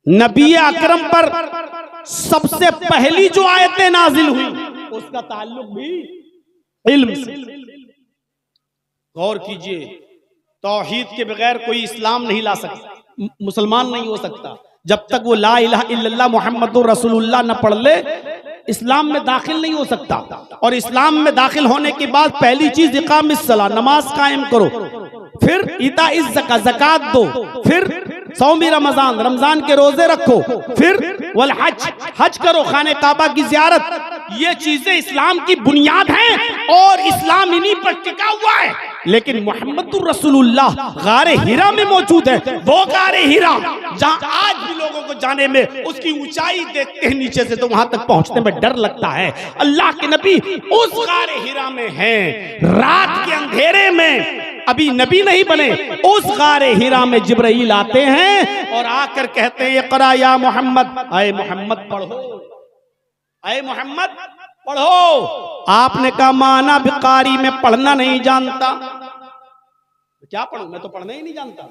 नबी अकरम पर सबसे पहली जो आयतें नाजिल हुई उसका ताल्लुक भी इल्म से। गौर कीजिए, तौहीद के बगैर कोई इस्लाम नहीं ला सकता, मुसलमान नहीं हो सकता। जब तक वो ला इलाहा इल्लल्लाह मुहम्मदुर रसूलुल्लाह न पढ़ ले, इस्लाम में दाखिल नहीं हो सकता। और इस्लाम में दाखिल होने के बाद पहली चीज इकामिस सला, नमाज कायम करो, फिर इताइज ज़का, ज़कात दो, फिर सौमी रमजान, रमजान के रोजे रखो, फिर वल हज, हज करो, खाने काबा की ज़ियारत। ये चीजें इस्लाम की बुनियाद हैं और इस्लाम इन्हीं पर टिका हुआ है। लेकिन मुहम्मदुर रसूलुल्लाह गारे हिरा में मौजूद है, वो गारे हिरा जहां आज भी लोगों को जाने में उसकी ऊंचाई देखते हैं नीचे से तो वहां तक पहुंचने में डर लगता है। अल्लाह के नबी उस गारे हिरा में हैं, रात के अंधेरे में, अभी नबी नहीं बने, उस गारे हिरा में जिब्राइल आते हैं और आकर कहते हैं इक़रा या मोहम्मद, आए मोहम्मद पढ़ो, आए मोहम्मद पढ़ो। आपने कहा माना बिकारी में पढ़ना नहीं जानता, क्या पढ़ूं, मैं तो पढ़ना ही नहीं जानता।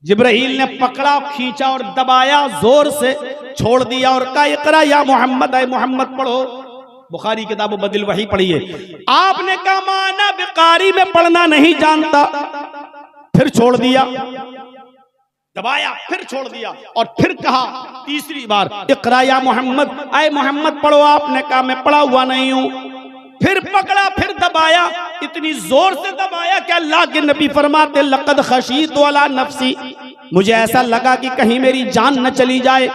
जिब्राइल ने पकड़ा, खींचा और दबाया, जोर से छोड़ दिया और कहा इक़रा या मोहम्मद, आए मोहम्मद पढ़ो। बुखारी किताब बदिल वही पढ़िए। आपने कहा माना बिकारी में पढ़ना नहीं जानता, फिर छोड़ दिया, दबाया, फिर छोड़ दिया और फिर कहा तीसरी बार इक़रा या मोहम्मद, आए मोहम्मद पढ़ो। आपने कहा मैं पढ़ा हुआ नहीं हूं, फिर पकड़ा, फिर दबाया, इतनी जोर से दबाया कि अल्लाह के नबी फरमाते लक़द खशीतु अला नफ्सी, मुझे ऐसा लगा कि कहीं मेरी जान न चली जाए।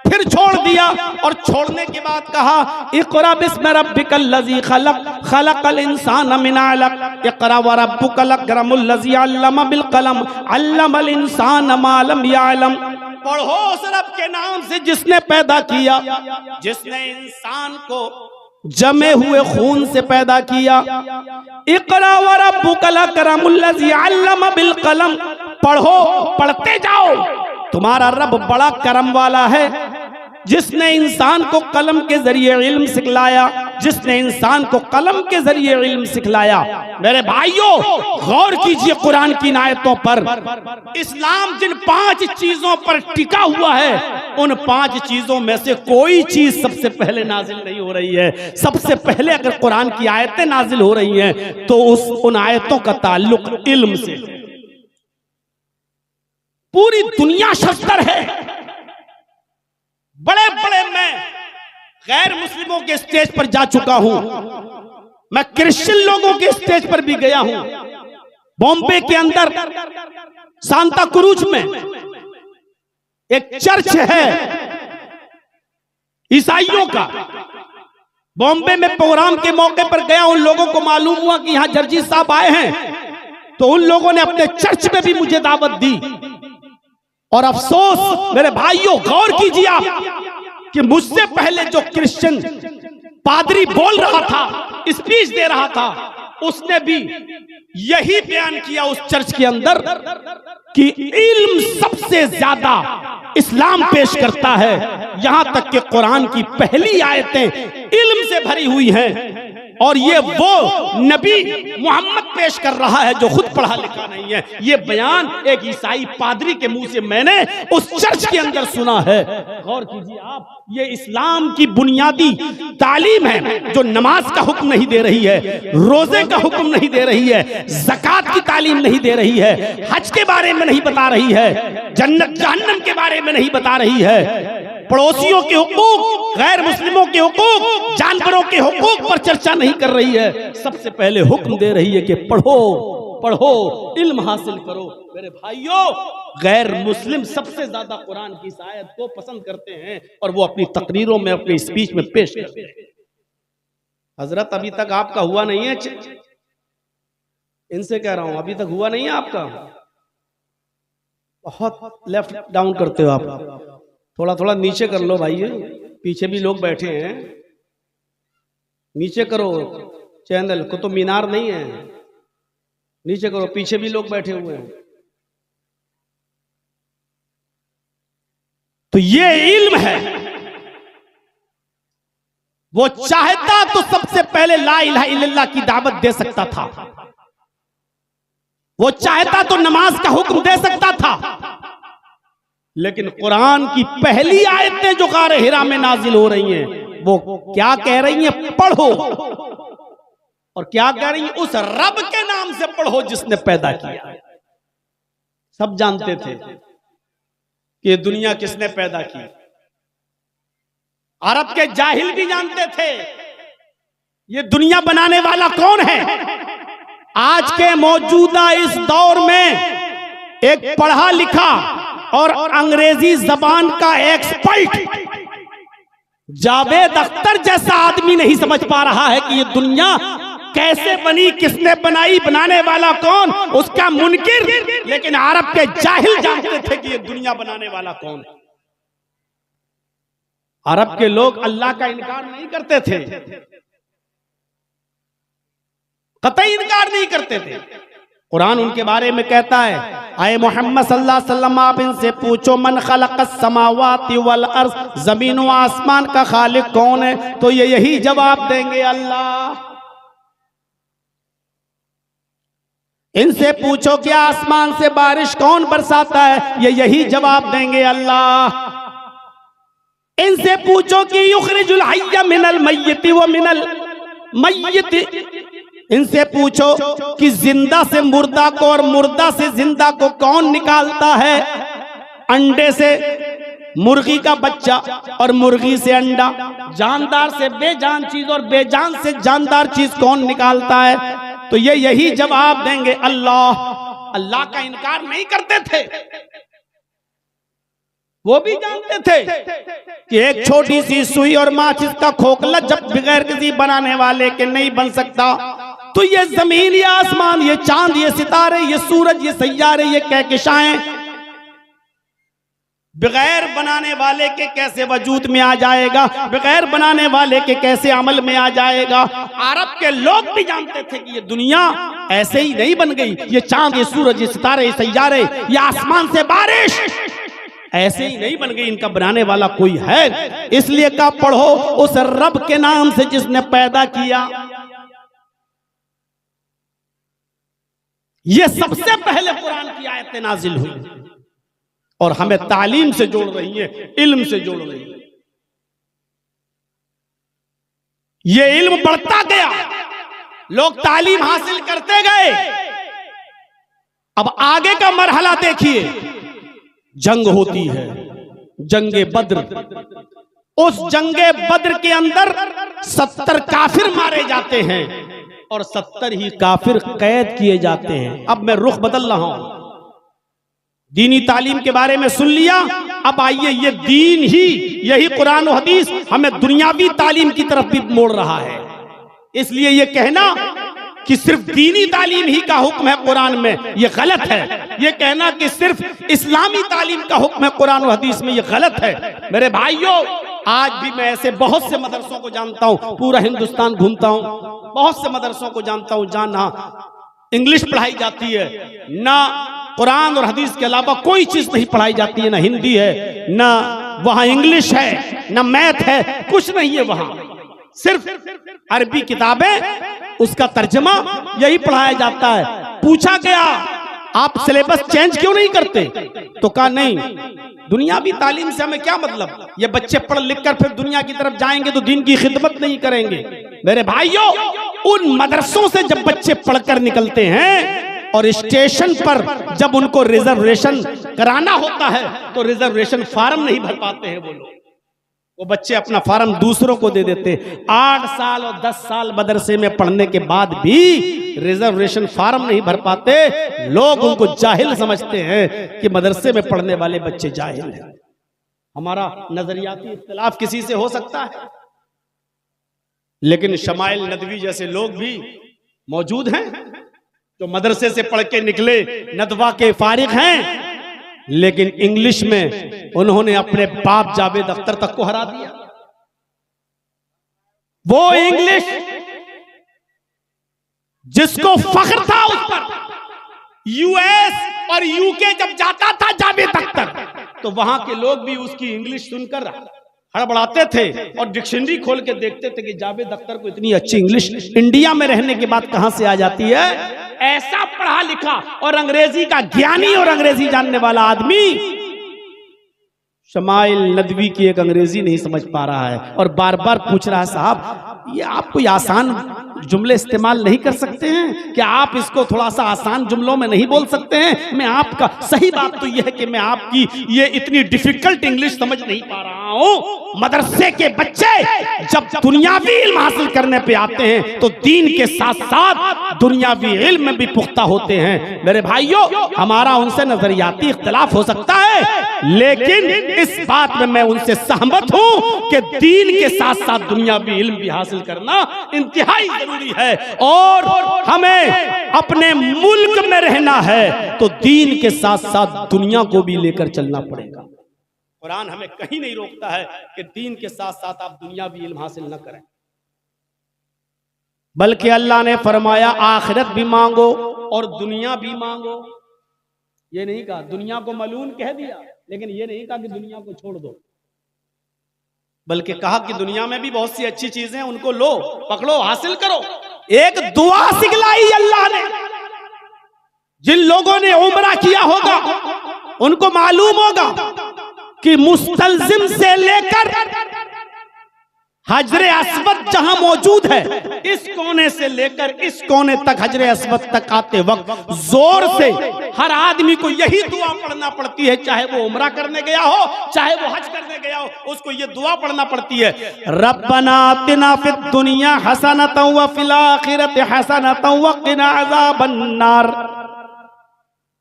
फिर छोड़ दिया और छोड़ने के बाद कहा इक़रा बिस्मि रब्बिकल लज़ी खलक़, खलक़ल इंसान मिन अलक़, इक़रा व रब्बुकल अकरमुल लज़ी अल्लम बिल क़लम, अल्लमल इंसान मा लम यअलम। पढ़ो उस रब के नाम से जिसने पैदा किया, जिसने इंसान को जमे हुए खून से पैदा किया। इक़रा व रब्बुकल अकरमुल लज़ी अल्लम बिल क़लम, पढ़ो, पढ़ते जाओ, तुम्हारा रब बड़ा करम वाला है जिसने इंसान को कलम के जरिए इल्म सिखलाया, जिसने इंसान को कलम के जरिए इल्म सिखलाया। मेरे भाइयों गौर कीजिए कुरान की आयतों पर। इस्लाम जिन 5 चीजों पर टिका हुआ है, उन 5 चीजों में से कोई चीज सबसे पहले नाजिल नहीं हो रही है। सबसे पहले अगर कुरान की आयतें नाजिल हो रही हैं तो उन आयतों का ताल्लुक इल्म से। पूरी दुनिया शस्त्र है, बड़े बड़े, मैं गैर मुस्लिमों के स्टेज पर जा चुका हूं, मैं क्रिश्चियन लोगों के स्टेज पर भी गया हूं। बॉम्बे के अंदर सांता क्रूज में एक चर्च है ईसाइयों का। बॉम्बे में प्रोग्राम के मौके पर गया, उन लोगों को मालूम हुआ कि यहां जर्जी साहब आए हैं, तो उन लोगों ने अपने चर्च में भी मुझे दावत दी। और अफसोस मेरे भाइयों गौर कीजिए आप कि मुझसे पहले जो क्रिश्चियन पादरी बोल रहा था, स्पीच दे रहा था, उसने भी यही बयान किया उस चर्च के अंदर कि इल्म सबसे ज्यादा इस्लाम पेश करता है। यहां तक कि कुरान की पहली आयतें इल्म से भरी हुई हैं और ये वो नबी मोहम्मद पेश कर रहा है जो खुद पढ़ा लिखा नहीं है। ये बयान एक ईसाई पादरी के मुंह से मैंने उस चर्च के अंदर सुना है। गौर कीजिए आप, ये इस्लाम की बुनियादी तालीम है जो नमाज का हुक्म नहीं दे रही है, रोजे का हुक्म नहीं दे रही है, ज़कात की तालीम नहीं दे रही है, हज के बारे में नहीं बता रही है, जन्नत जहन्नम के बारे में नहीं बता रही है, पड़ोसियों के हुकूक, गैर मुस्लिमों के हुकूक, जानवरों के हुकूक पर चर्चा नहीं कर रही है। सबसे पहले हुक्म दे रही है कि पढ़ो, पढ़ो, इल्म हासिल करो। मेरे भाइयों गैर मुस्लिम सबसे ज्यादा कुरान की इस आयत को पसंद करते हैं और वो अपनी तकरीरों में, अपनी स्पीच में पेश करते हैं। हजरत अभी तक आपका हुआ नहीं है, इनसे कह रहा हूं अभी तक हुआ नहीं है आपका। बहुत लेफ्ट डाउन करते हो आप, थोड़ा थोड़ा नीचे कर लो भाई, पीछे भी लोग बैठे हैं, नीचे करो चैनल को, तो मीनार नहीं है, नीचे करो, पीछे भी लोग बैठे हुए हैं। तो ये इल्म है। वो चाहता तो सबसे पहले ला इलाहा इल्लल्लाह की दावत दे सकता था, वो चाहता तो नमाज का हुक्म दे सकता था, लेकिन कुरान की पहली आयतें जो गारे हिरा में नाजिल हो रही हैं वो क्या कह रही हैं? पढ़ो। और क्या कह रही हैं? उस रब के नाम से पढ़ो जिसने पैदा किया। सब जानते थे कि ये दुनिया किसने पैदा की। अरब के जाहिल भी जानते थे ये दुनिया बनाने वाला कौन है। आज के मौजूदा इस दौर में एक पढ़ा लिखा और अंग्रेजी जबान का एक्सपर्ट जावेद अख्तर जैसा आदमी नहीं समझ पा रहा है कि ये दुनिया कैसे बनी, किसने बनाई, बनाने वाला कौन, उसका मुनकिर। लेकिन अरब के जाहिल जानते थे कि ये दुनिया बनाने वाला कौन है। अरब के लोग अल्लाह का इनकार नहीं करते थे, कतई इनकार नहीं करते थे। कुरान उनके बारे में कहता है, आए मोहम्मद सल्लल्लाहु अलैहि वसल्लम आप इनसे पूछो मन खलक़स समावाति वल अर्ज़, जमीन व आसमान का खालिक कौन है? तो ये यही जवाब देंगे अल्लाह। इनसे पूछो क्या आसमान से बारिश कौन बरसाता है? ये यही जवाब देंगे अल्लाह। इनसे पूछो कि युखरिजुल हय्य मिनल मय्यति व मिनल मय्यति, इनसे पूछो कि जिंदा से मुर्दा को और मुर्दा से जिंदा को कौन निकालता है? अंडे से मुर्गी का बच्चा और मुर्गी से अंडा, जानदार से बेजान चीज और बेजान से जानदार चीज कौन निकालता है? तो ये यही जवाब देंगे अल्लाह। अल्लाह का इनकार नहीं करते थे। वो भी जानते थे कि एक छोटी सी सुई और माचिस का खोखला जब बगैर किसी बनाने वाले के नहीं बन सकता, तो ये जमीन, ये आसमान, ये चांद, ये सितारे, ये सूरज, ये सैयारे, ये कहकशाएं बगैर बनाने वाले के कैसे वजूद में आ जाएगा, बगैर बनाने वाले के कैसे अमल में आ जाएगा। अरब के लोग भी जानते थे कि ये दुनिया ऐसे ही नहीं बन गई। ये चांद, ये सूरज, ये सितारे, ये सैयारे, ये आसमान से बारिश ऐसे ही नहीं बन गई। इनका बनाने वाला कोई है। इसलिए का पढ़ो उस रब के नाम से जिसने पैदा किया। ये सबसे पहले कुरान की आयतें नाजिल हुई और हमें तालीम से जोड़ रही है, इल्म से जोड़ रही है। ये इल्म बढ़ता गया, लोग तालीम हासिल करते गए। अब आगे का मरहला देखिए, जंग होती है, जंगे बद्र। उस जंगे बद्र के अंदर 70 काफिर मारे जाते हैं और 70 ही काफिर कैद किए जाते हैं। अब मैं रुख बदल रहा हूं, दीनी तालीम के बारे में सुन लिया। अब आइए, ये दीन ही, यही कुरान और हदीस हमें दुनियावी तालीम की तरफ भी मोड़ रहा है। इसलिए ये कहना कि सिर्फ दीनी तालीम ही का हुक्म है कुरान में, ये गलत है। ये कहना कि सिर्फ इस्लामी तालीम का हुक्म है कुरान और हदीस में, ये गलत है। मेरे भाइयों, आज भी मैं ऐसे बहुत से मदरसों को जानता हूं, पूरा हिंदुस्तान घूमता हूं, बहुत से मदरसों को जानता हूं जहां ना इंग्लिश पढ़ाई जाती है, ना कुरान और हदीस के अलावा कोई चीज नहीं पढ़ाई जाती है, ना हिंदी है, ना वहां इंग्लिश है, ना मैथ है, कुछ नहीं है वहां। सिर्फ अरबी किताबें, उसका तर्जमा, यही पढ़ाया जाता है। पूछा गया आप सिलेबस चेंज क्यों नहीं करते? तो कहा नहीं, दुनियावी तालीम से हमें क्या मतलब, ये बच्चे पढ़ लिख कर फिर दुनिया की तरफ जाएंगे तो दीन की खिदमत नहीं करेंगे। मेरे भाइयों, उन मदरसों से जब बच्चे पढ़कर निकलते हैं और स्टेशन पर जब उनको रिजर्वेशन कराना होता है तो रिजर्वेशन फार्म नहीं भर पाते हैं वो लोग। वो बच्चे अपना फार्म दूसरों को दे देते। 8 साल और 10 साल मदरसे में पढ़ने के बाद भी रिजर्वेशन फार्म नहीं भर पाते। लोग उनको जाहिल समझते हैं कि मदरसे में पढ़ने वाले बच्चे जाहिल हैं। हमारा नजरियाती इख्तिलाफ किसी से हो सकता है, लेकिन शमाइल नदवी जैसे लोग भी मौजूद हैं जो मदरसे से पढ़ के निकले, नदवा के फारिग हैं, लेकिन इंग्लिश में उन्होंने अपने बाप जावेद अख्तर तक को हरा दिया। वो इंग्लिश जिसको फख्र था उस पर, यूएस और यूके जब जाता था जावेद अख्तर, तो वहां के लोग भी उसकी इंग्लिश सुनकर हड़बड़ाते थे और डिक्शनरी खोल के देखते थे कि जावेद अख्तर को इतनी अच्छी इंग्लिश इंडिया में रहने के बाद कहां से आ जाती है। ऐसा पढ़ा लिखा और अंग्रेजी का ज्ञानी और अंग्रेजी जानने वाला आदमी शमाइल नदवी की एक अंग्रेजी नहीं समझ पा रहा है और बार बार पूछ रहा है, साहब ये आप कोई आसान जुमले इस्तेमाल नहीं कर सकते हैं क्या? आप इसको थोड़ा सा आसान जुमलों में नहीं बोल सकते हैं? मैं आपका सही बात तो यह है कि मैं आपकी ये इतनी डिफिकल्ट इंग्लिश समझ नहीं पा रहा हूं। मदरसे के बच्चे जब दुनियावी इल्म हासिल करने पे आते हैं तो दीन के साथ साथ दुनियावी इल्म में भी पुख्ता होते हैं। मेरे भाइयों, हमारा उनसे नजरियाती इख्तिलाफ हो सकता है, लेकिन इस बात में मैं उनसे सहमत हूं कि दीन के साथ साथ दुनियावी इल्म भी हासिल करना इंतहाई जरूरी है। और हमें अपने मुल्क में रहना है तो दीन के साथ साथ दुनिया को भी लेकर चलना पड़ेगा। कुरान हमें कहीं नहीं रोकता है कि दीन के साथ साथ आप दुनियावी इल्म हासिल न करें, बल्कि अल्लाह ने फरमाया आखिरत भी मांगो और दुनिया भी मांगो। ये नहीं कहा, दुनिया को मलून कह दिया, लेकिन ये नहीं कहा कि दुनिया को छोड़ दो, बल्कि कहा कि दुनिया में भी बहुत सी अच्छी चीजें हैं, उनको लो, पकड़ो, हासिल करो। एक दुआ सिखलाई अल्लाह ने। जिन लोगों ने उम्रा किया होगा उनको मालूम होगा कि मुस्तलजिम से लेकर हजरे अस्वद जहां मौजूद है, इस कोने से लेकर इस कोने तक हजरे अस्वद तक आते वक्त जोर से हर आदमी को यही दुआ पढ़ना पड़ती है, चाहे वो उम्रा करने गया हो, चाहे वो हज करने गया हो, उसको ये दुआ पढ़ना पड़ती है, रब्बना आतिना फिद दुनिया हसनतन व फिल आखिरति हसनतन व क़िना अज़ाबन नार।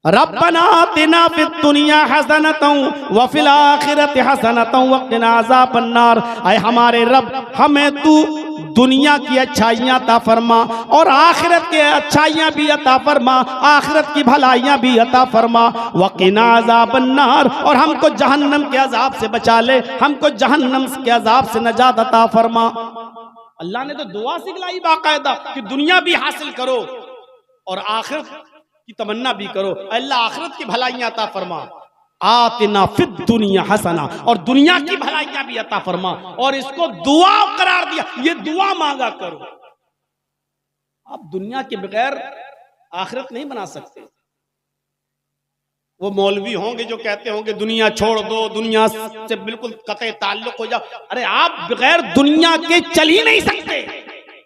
रब्बना आतिना फिद दुनिया हसनतन व फिल आखिरति हसनतन व क़िना अज़ाबन नार। ऐ हमारे रब, हमें तू दुनिया की अच्छाइयाँ अता फरमा और आखिरत के अच्छाइयाँ भी अता फरमा, आखिरत की भलाइयाँ भी अता फरमा। व क़िना अज़ाबन नार, और हमको जहन्नम के अजाब से बचा ले, हमको जहन्नम के अजाब से नजात अता फरमा। अल्लाह ने तो दुआ सिखलाई बाकायदा कि दुनिया भी हासिल करो और आखिरत की तमन्ना भी करो। अल्लाह आखिरत की भलाइयाँ अता फरमा, आतिना फिद दुनिया हसना, और दुनिया की भलाइयाँ भी अता फरमा, और इसको दुआ करार दिया, ये दुआ मांगा करो। आप दुनिया के बगैर आखिरत नहीं बना सकते। वो मौलवी होंगे जो कहते होंगे दुनिया छोड़ दो, दुनिया से बिल्कुल कतई ताल्लुक हो जाओ। अरे आप बगैर दुनिया के चल ही नहीं सकते,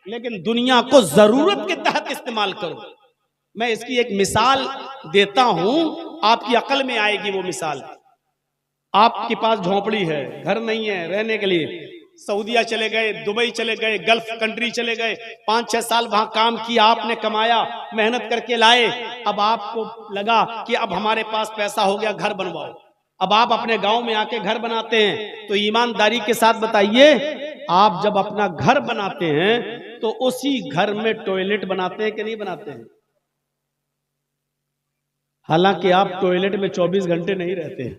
लेकिन दुनिया को जरूरत के तहत इस्तेमाल करो। मैं इसकी एक मिसाल देता हूं, आपकी अकल में आएगी वो मिसाल। आपके पास झोंपड़ी है, घर नहीं है रहने के लिए, सऊदीया चले गए, दुबई चले गए, गल्फ कंट्री चले गए, 5-6 साल वहां काम किया, आपने कमाया, मेहनत करके लाए। अब आपको लगा कि अब हमारे पास पैसा हो गया, घर बनवाओ। अब आप अपने गांव में आके घर बनाते हैं, तो ईमानदारी के साथ बताइए, आप जब अपना घर बनाते हैं तो उसी घर में टॉयलेट बनाते हैं कि नहीं बनाते हैं? हालांकि आप टॉयलेट में 24 घंटे नहीं रहते हैं,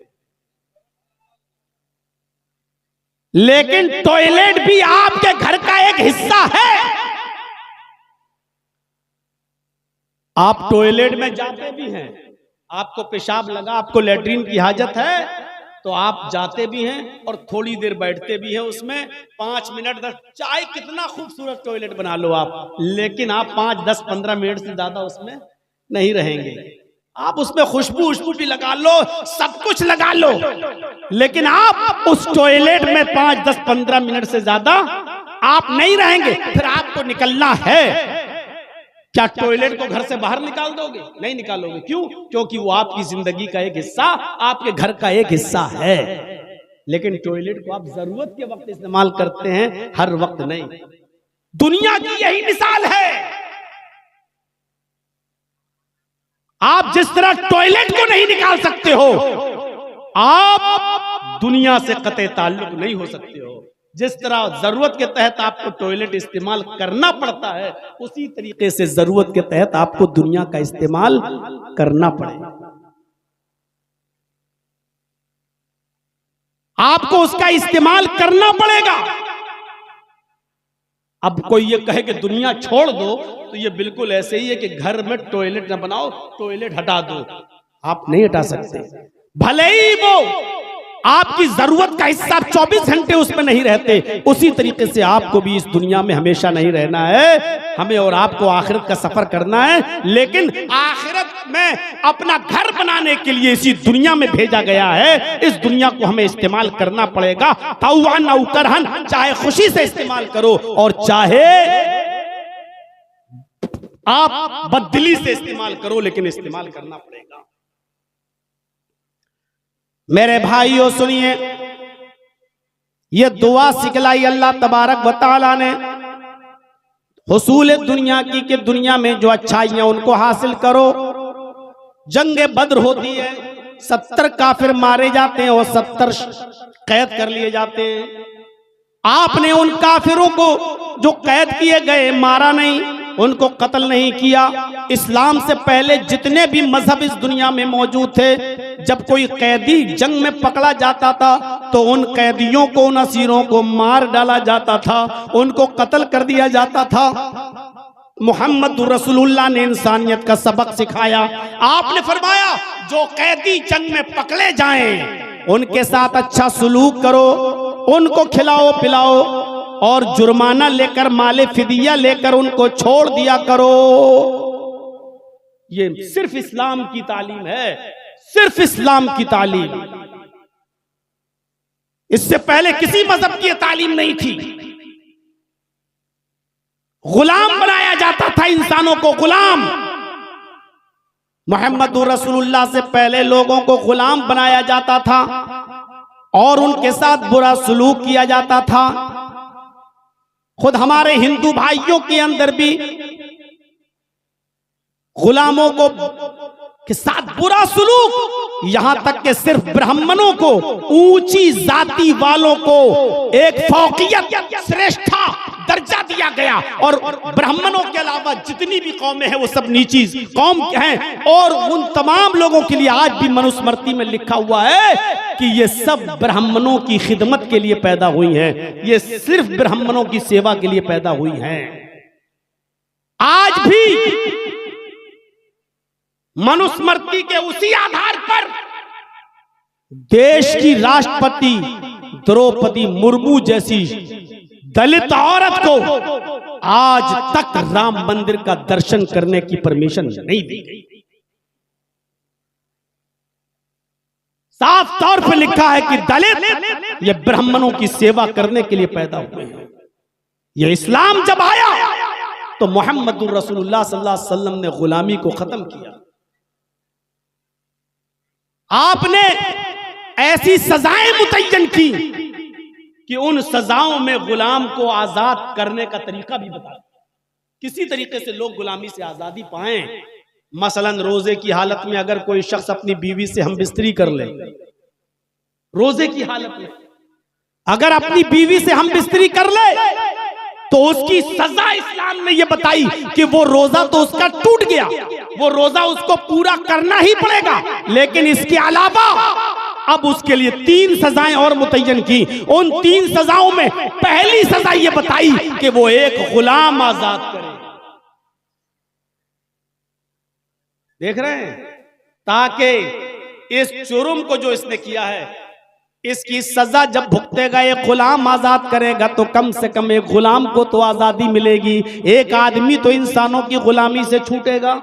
लेकिन टॉयलेट भी आपके घर का एक हिस्सा है। आप टॉयलेट में जाते भी हैं, आपको पेशाब लगा, आपको लेटरिन की हाजत है, तो आप जाते भी हैं और थोड़ी देर बैठते भी हैं उसमें, 5 मिनट 10, चाहे कितना खूबसूरत टॉयलेट बना लो आप, लेकिन आप 5, 10, 15 मिनट से ज्यादा उसमें नहीं रहेंगे। आप उसमें खुशबू भी लगा लो, सब कुछ लगा लो, लेकिन आप उस टॉयलेट में 5, 10, 15 मिनट से ज्यादा आप नहीं रहेंगे। फिर आपको निकलना है, क्या टॉयलेट को घर से बाहर निकाल दोगे? नहीं निकालोगे। क्यों? क्योंकि वो आपकी जिंदगी का एक हिस्सा, आपके घर का एक हिस्सा है। लेकिन टॉयलेट को आप जरूरत के वक्त इस्तेमाल करते हैं, हर वक्त नहीं। दुनिया की यही मिसाल है। आप जिस तरह टॉयलेट को नहीं निकाल सकते हो, आप दुनिया से कतई ताल्लुक नहीं हो सकते हो। जिस तरह जरूरत के तहत आपको टॉयलेट इस्तेमाल करना पड़ता है, उसी तरीके से जरूरत के तहत आपको दुनिया का इस्तेमाल करना पड़ेगा। आपको उसका इस्तेमाल करना पड़ेगा। अब कोई ये कहे कि दुनिया छोड़ दो, तो ये बिल्कुल ऐसे ही है कि घर में टॉयलेट ना बनाओ, टॉयलेट हटा दो। आप नहीं हटा सकते, भले ही वो आपकी जरूरत का हिस्सा 24 घंटे उसमें नहीं रहते, उसी तरीके से आपको भी इस दुनिया में हमेशा नहीं रहना है। हमें और आपको आखिरत का सफर करना है, लेकिन आखिरत में अपना घर बनाने के लिए इसी दुनिया में भेजा गया है। इस दुनिया को हमें इस्तेमाल करना पड़ेगा, तौअन औ करहन, चाहे खुशी से इस्तेमाल करो और चाहे आप बददिली से इस्तेमाल करो, लेकिन इस्तेमाल करना पड़ेगा। मेरे भाइयों सुनिए, ये दुआ सिखलाई अल्लाह तबारक व तआला ने हुसूल दुनिया की, कि दुनिया में जो अच्छाइयां उनको हासिल करो। जंगे बद्र होती है, 70 काफिर मारे जाते हैं और 70 कैद कर लिए जाते हैं। आपने उन काफिरों को जो कैद किए गए मारा नहीं, उनको कत्ल नहीं किया। इस्लाम से पहले जितने भी मजहब इस दुनिया में मौजूद थे, जब कोई कैदी जंग में पकड़ा जाता था तो उन कैदियों को, उन असीरों को मार डाला जाता था, उनको कत्ल कर दिया जाता था। मोहम्मद रसूलुल्लाह ने इंसानियत का सबक सिखाया। आपने फरमाया जो कैदी जंग में पकड़े जाएं उनके साथ अच्छा सलूक करो, उनको खिलाओ पिलाओ और जुर्माना लेकर, माले फिदिया लेकर उनको छोड़ दिया करो। ये सिर्फ इस्लाम की तालीम है, सिर्फ इस्लाम की तालीम। इससे पहले किसी मजहब की तालीम नहीं थी। गुलाम बनाया जाता था इंसानों को, गुलाम। मोहम्मद रसूलुल्लाह से पहले लोगों को गुलाम बनाया जाता था और उनके साथ बुरा सलूक किया जाता था। खुद हमारे हिंदू भाइयों के अंदर भी गुलामों को के साथ बुरा सलूक, यहां तक कि सिर्फ ब्राह्मणों को, ऊंची जाति वालों को एक फौकियत, श्रेष्ठता दर्जा दिया गया और ब्राह्मणों के अलावा जितनी भी कौमें हैं वो सब नीची कौम हैं। और उन तमाम लोगों के लिए आज भी मनुस्मृति में लिखा हुआ है कि ये सब ब्राह्मणों की खिदमत के लिए पैदा हुई हैं, ये सिर्फ ब्राह्मणों की सेवा के लिए पैदा हुई हैं। आज भी मनुस्मृति के उसी आधार पर देश की राष्ट्रपति द्रौपदी मुर्मू जैसी दलित औरत को आज तक राम मंदिर का दर्शन करने की परमिशन नहीं दी गई। साफ तौर पर लिखा है कि दलित ये ब्राह्मणों की सेवा करने के लिए पैदा हुए हैं। ये इस्लाम जब आया तो मोहम्मद रसूलुल्लाह सल्लल्लाहु अलैहि वसल्लम ने गुलामी को खत्म किया। आपने ऐसी सजाएं मुतय्यन की कि उन सजाओं में गुलाम को आजाद करने का तरीका भी बता, किसी तरीके से लोग गुलामी से आजादी पाएं। मसलन रोजे की हालत में अगर कोई शख्स अपनी बीवी से हमबिस्तरी कर ले, रोजे की हालत में अगर अपनी बीवी से हमबिस्तरी कर ले तो उसकी सजा इस्लाम ने यह बताई कि वो रोजा तो उसका टूट गया, वो रोजा उसको पूरा करना ही पड़ेगा, लेकिन इसके अलावा अब उसके लिए 3 सजाएं और मुतय्यन की। उन 3 सजाओं में पहली सजा ये बताई कि वो एक गुलाम आजाद करे। देख रहे हैं, ताकि इस जुर्म को जो इसने किया है इसकी सजा जब भुगतेगा, एक गुलाम आजाद करेगा तो कम से कम एक गुलाम को तो आजादी मिलेगी, एक आदमी तो इंसानों की गुलामी से छूटेगा।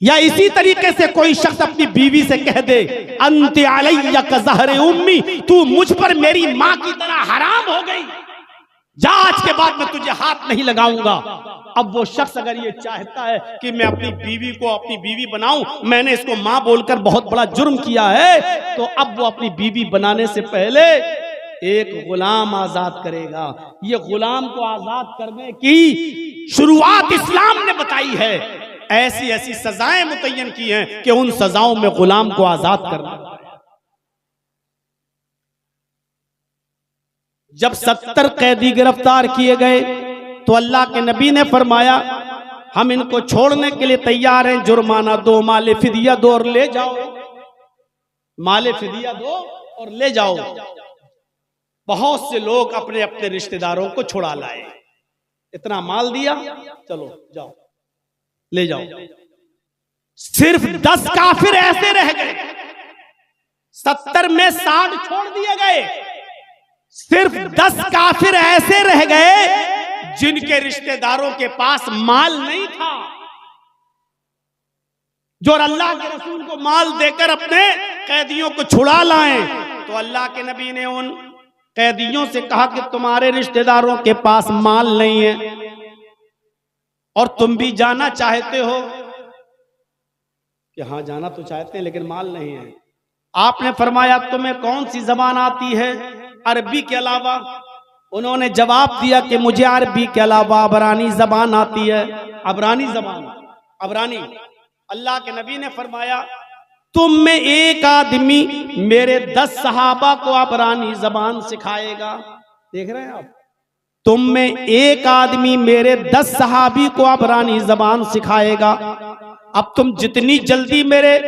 या इसी तरीके से कोई शख्स अपनी बीवी से कह दे अंत अलैया का ज़हरे उम्मी, तू मुझ पर मेरी मां की तरह हराम हो गई, जा आज के बाद मैं तुझे हाथ नहीं लगाऊंगा। अब वो शख्स अगर ये चाहता है कि मैं अपनी बीवी को अपनी बीवी बनाऊं, मैंने इसको मां बोलकर बहुत बड़ा जुर्म किया है, तो अब वो अपनी बीवी बनाने से पहले एक गुलाम आजाद करेगा। ये गुलाम को आजाद करने की शुरुआत इस्लाम ने बताई है। ऐसी ऐसी सजाएं मुतय्यन की हैं कि उन सजाओं में गुलाम को आजाद करना। जब 70 कैदी गिरफ्तार किए गए तो अल्लाह के नबी ने फरमाया हम इनको छोड़ने के लिए तैयार हैं, जुर्माना दो, माले फिदिया दो और ले जाओ, माले फिदिया दो और ले जाओ। बहुत से लोग अपने अपने रिश्तेदारों को छुड़ा लाए, इतना माल दिया, चलो जाओ ले जाओ। सिर्फ 10 काफिर ऐसे रह गए 70 में 60 छोड़ दिए गए। सिर्फ 10 काफिर ऐसे रह गए जिनके रिश्तेदारों के पास माल नहीं था, जो अल्लाह के रसूल को माल देकर अपने कैदियों को छुड़ा लाएं। तो अल्लाह के नबी ने उन कैदियों से कहा कि तुम्हारे रिश्तेदारों के पास माल नहीं है और तुम भी जाना चाहते हो, कि हाँ जाना तो चाहते हैं लेकिन माल नहीं है। आपने फरमाया तुम्हें कौन सी जबान आती है अरबी के अलावा? उन्होंने जवाब दिया कि मुझे अरबी के अलावा अबरानी जबान आती है। अबरानी जबान, अबरानी। अल्लाह के नबी ने फरमाया तुम में एक आदमी मेरे 10 सहाबा को अबरानी जबान सिखाएगा। देख रहे हैं आप, तुम में एक आदमी मेरे 10 सहाबी को अबरानी जबान सिखाएगा। अब तुम जितनी जल्दी मेरे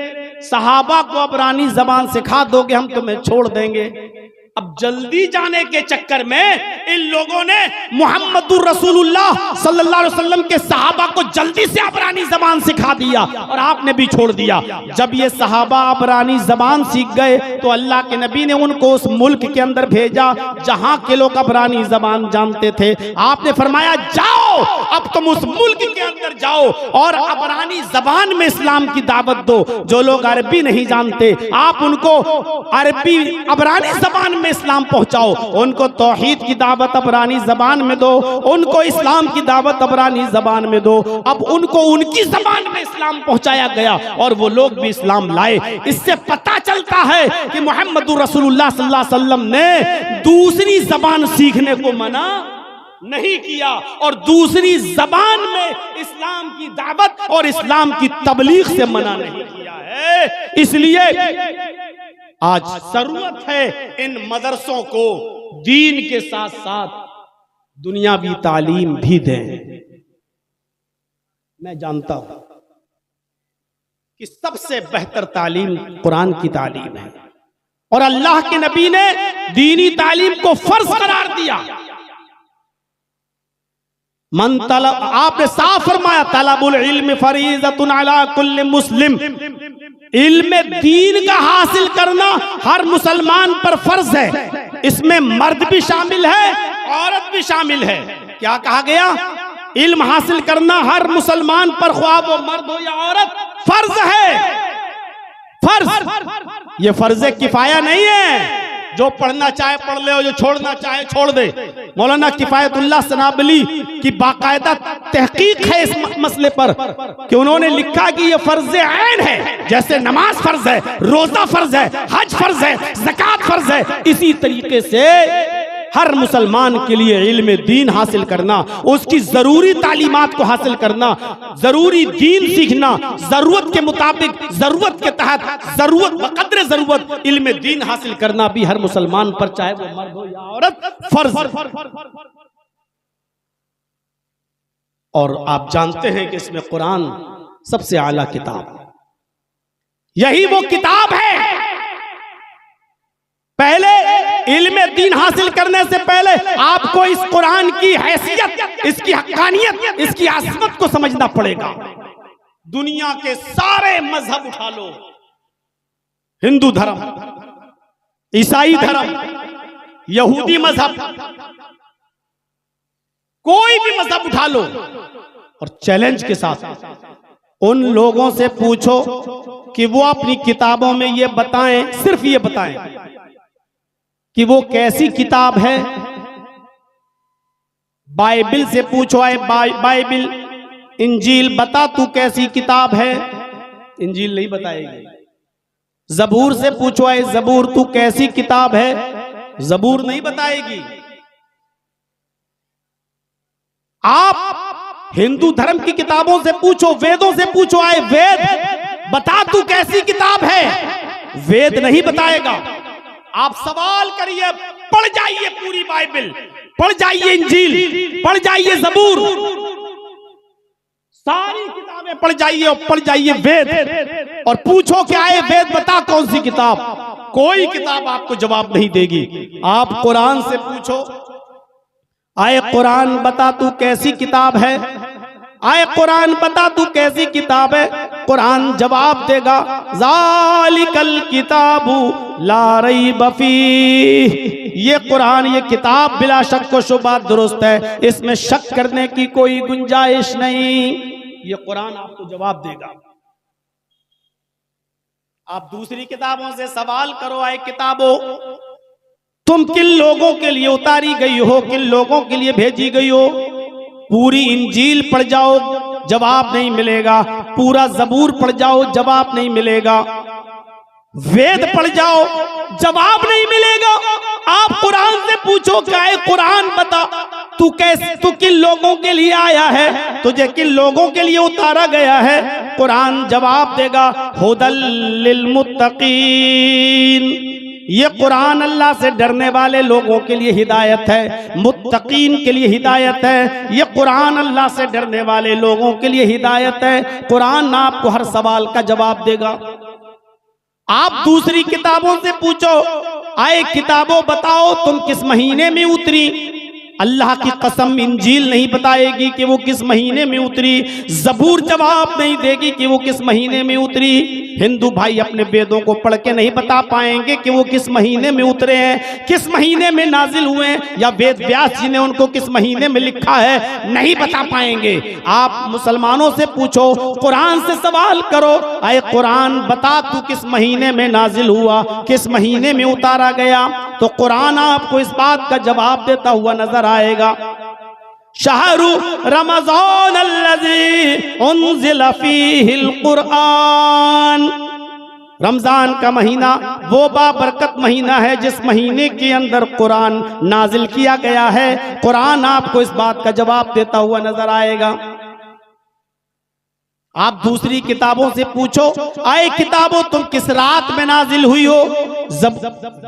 सहाबा को अबरानी जबान सिखा दोगे हम तुम्हें छोड़ देंगे। अब जल्दी जाने के चक्कर में इन लोगों ने मुहम्मदुर रसूलुल्लाह सल्लल्लाहु अलैहि वसल्लम के सहाबा को जल्दी से अबरानी जबान सिखा दिया और आपने भी छोड़ दिया। जब ये सहाबा अबरानी जबान सीख गए तो अल्लाह के नबी ने उनको उस मुल्क के अंदर भेजा जहां के लोग अबरानी जबान जानते थे। आपने फरमाया जाओ, अब तुम उस मुल्क के अंदर जाओ और अबरानी जबान में इस्लाम की दावत दो। जो लोग अरबी नहीं जानते आप उनको अरबी अबरानी जबान में इस्लाम पहुंचाओ, उनको तौहीद की दावत अबरानी जबान में दो, उनको इस्लाम की दावत अबरानी जबान में दो। अब उनको उनकी जबान में इस्लाम पहुंचाया गया और वो लोग भी इस्लाम लाए। इससे पता चलता है कि मुहम्मदुर रसूलुल्लाह सल्लल्लाहु अलैहि वसल्लम ने दूसरी जबान सीखने को मना नहीं किया और दूसरी जबान में इस्लाम की दावत और इस्लाम की तबलीग से मना नहीं किया है। इसलिए आज जरूरत है इन मदरसों को दीन के साथ साथ दुनियावी तालीम भी दें। मैं जानता हूं कि सबसे बेहतर तालीम कुरान की तालीम है और अल्लाह के नबी ने दीनी तालीम को फर्ज करार दिया। मन तलब, आपने साफ फरमाया तलबुल इल्म फरीज़तुन अला कुल्li मुस्लिम, इल्म दीन का हासिल करना हर मुसलमान पर फर्ज है। इसमें मर्द भी शामिल है, औरत भी शामिल है। क्या कहा गया? इल्म हासिल करना हर मुसलमान पर, ख्वाह वो मर्द हो या औरत, फर्ज है। फर्ज, ये फर्ज किफाया नहीं है। जो पढ़ना चाहे पढ़ ले और जो छोड़ना चाहे छोड़ दे। मौलाना किफायतुल्लाह सनाबली की बाकायदा तहकीक है इस मसले पर कि उन्होंने लिखा कि ये फर्ज ऐन है। जैसे नमाज फर्ज है, रोजा फर्ज है, हज फर्ज है, ज़कात फर्ज है, इसी तरीके से हर मुसलमान के लिए इल्म दीन हासिल करना, उसकी जरूरी तालीमात को हासिल करना, जरूरी दीन सीखना, जरूरत के मुताबिक, जरूरत के तहत, जरूरत बकद्र जरूरत इल्म दीन हासिल करना भी हर मुसलमान पर, चाहे वो मर्द हो या औरत, फर्ज। और आप जानते हैं कि इसमें कुरान सबसे आला किताब, यही वो किताब है। पहले इल्म दीन हासिल करने से पहले आपको इस कुरान की हैसियत, इसकी हक्कानियत, इसकी आज़मत को समझना पड़ेगा। दुनिया के सारे मजहब उठा लो, हिंदू धर्म, ईसाई धर्म, यहूदी मजहब, कोई भी मजहब उठा लो और चैलेंज के साथ उन लोगों से पूछो कि वो अपनी किताबों में ये बताएं, सिर्फ ये बताएं कि वो कैसी किताब है। बाइबिल से पूछो, आए बाइबिल, इंजील बता तू कैसी किताब है, इंजील नहीं बताएगी। जबूर से पूछो, आए जबूर तू कैसी किताब है, जबूर नहीं बताएगी। आप हिंदू धर्म की किताबों से पूछो, वेदों से पूछो, आए वेद बता तू कैसी किताब है, वेद नहीं बताएगा। आप सवाल करिए, पढ़ जाइए पूरी बाइबिल, पढ़ जाइए इंजील, पढ़ जाइए जबूर, सारी किताबें पढ़ जाइए और पढ़ जाइए वेद, और पूछो क्या है वेद बता कौन सी किताब, कोई किताब आपको जवाब नहीं देगी। आप कुरान से पूछो, आए कुरान बता तू कैसी किताब है, आए कुरान बता तू कैसी किताब है। कुरान जवाब देगा ज़ालिकल किताबु ला रैब फीह, ये कुरान, ये किताब बिला शक व शुबा दुरुस्त है, इसमें शक करने की कोई गुंजाइश नहीं। ये कुरान आपको जवाब देगा। आप दूसरी किताबों से सवाल करो, आए किताबों तुम किन लोगों के लिए उतारी गई हो, किन लोगों के लिए भेजी गई हो। पूरी इंजील पढ़ जाओ जवाब नहीं मिलेगा, पूरा जबूर पढ़ जाओ जवाब नहीं मिलेगा, वेद पढ़ जाओ जवाब नहीं मिलेगा। आप कुरान से पूछो क्या है, कुरान बता तू कैसे, तू किन लोगों के लिए आया है, तुझे किन लोगों के लिए उतारा गया है। कुरान जवाब देगा हुदल लिल मुत्तकीन, ये कुरान अल्लाह से डरने वाले लोगों के लिए हिदायत है, मुत्तकीन के लिए हिदायत है। ये कुरान अल्लाह से डरने वाले लोगों के लिए हिदायत है। कुरान आपको हर सवाल का जवाब देगा। आप दूसरी किताबों से पूछो, आए किताबों बताओ तुम किस महीने में उतरी। अल्लाह की कसम इंजील नहीं बताएगी कि वो किस महीने में उतरी, जबूर जवाब नहीं देगी कि वो किस महीने में उतरी। हिंदू भाई अपने वेदों को पढ़ के नहीं बता पाएंगे कि वो किस महीने में उतरे हैं, किस महीने में नाजिल हुए हैं, या वेद व्यास जी ने उनको किस महीने में लिखा है, नहीं बता पाएंगे। आप मुसलमानों से पूछो, कुरान से सवाल करो, आए कुरान बता तू किस महीने में नाजिल हुआ, किस महीने में उतारा गया, तो कुरान आपको इस बात का जवाब देता हुआ नजर आएगा। शहरु रमज़ान अल्लज़ी उन्ज़िला फ़ीहिल कुरआन, रमजान का महीना वो बाबरकत महीना है जिस महीने के अंदर कुरान नाजिल किया गया है। कुरान आपको इस बात का जवाब देता हुआ नजर आएगा। आप दूसरी किताबों से पूछो, आए किताबों तुम किस रात में नाजिल हुई हो,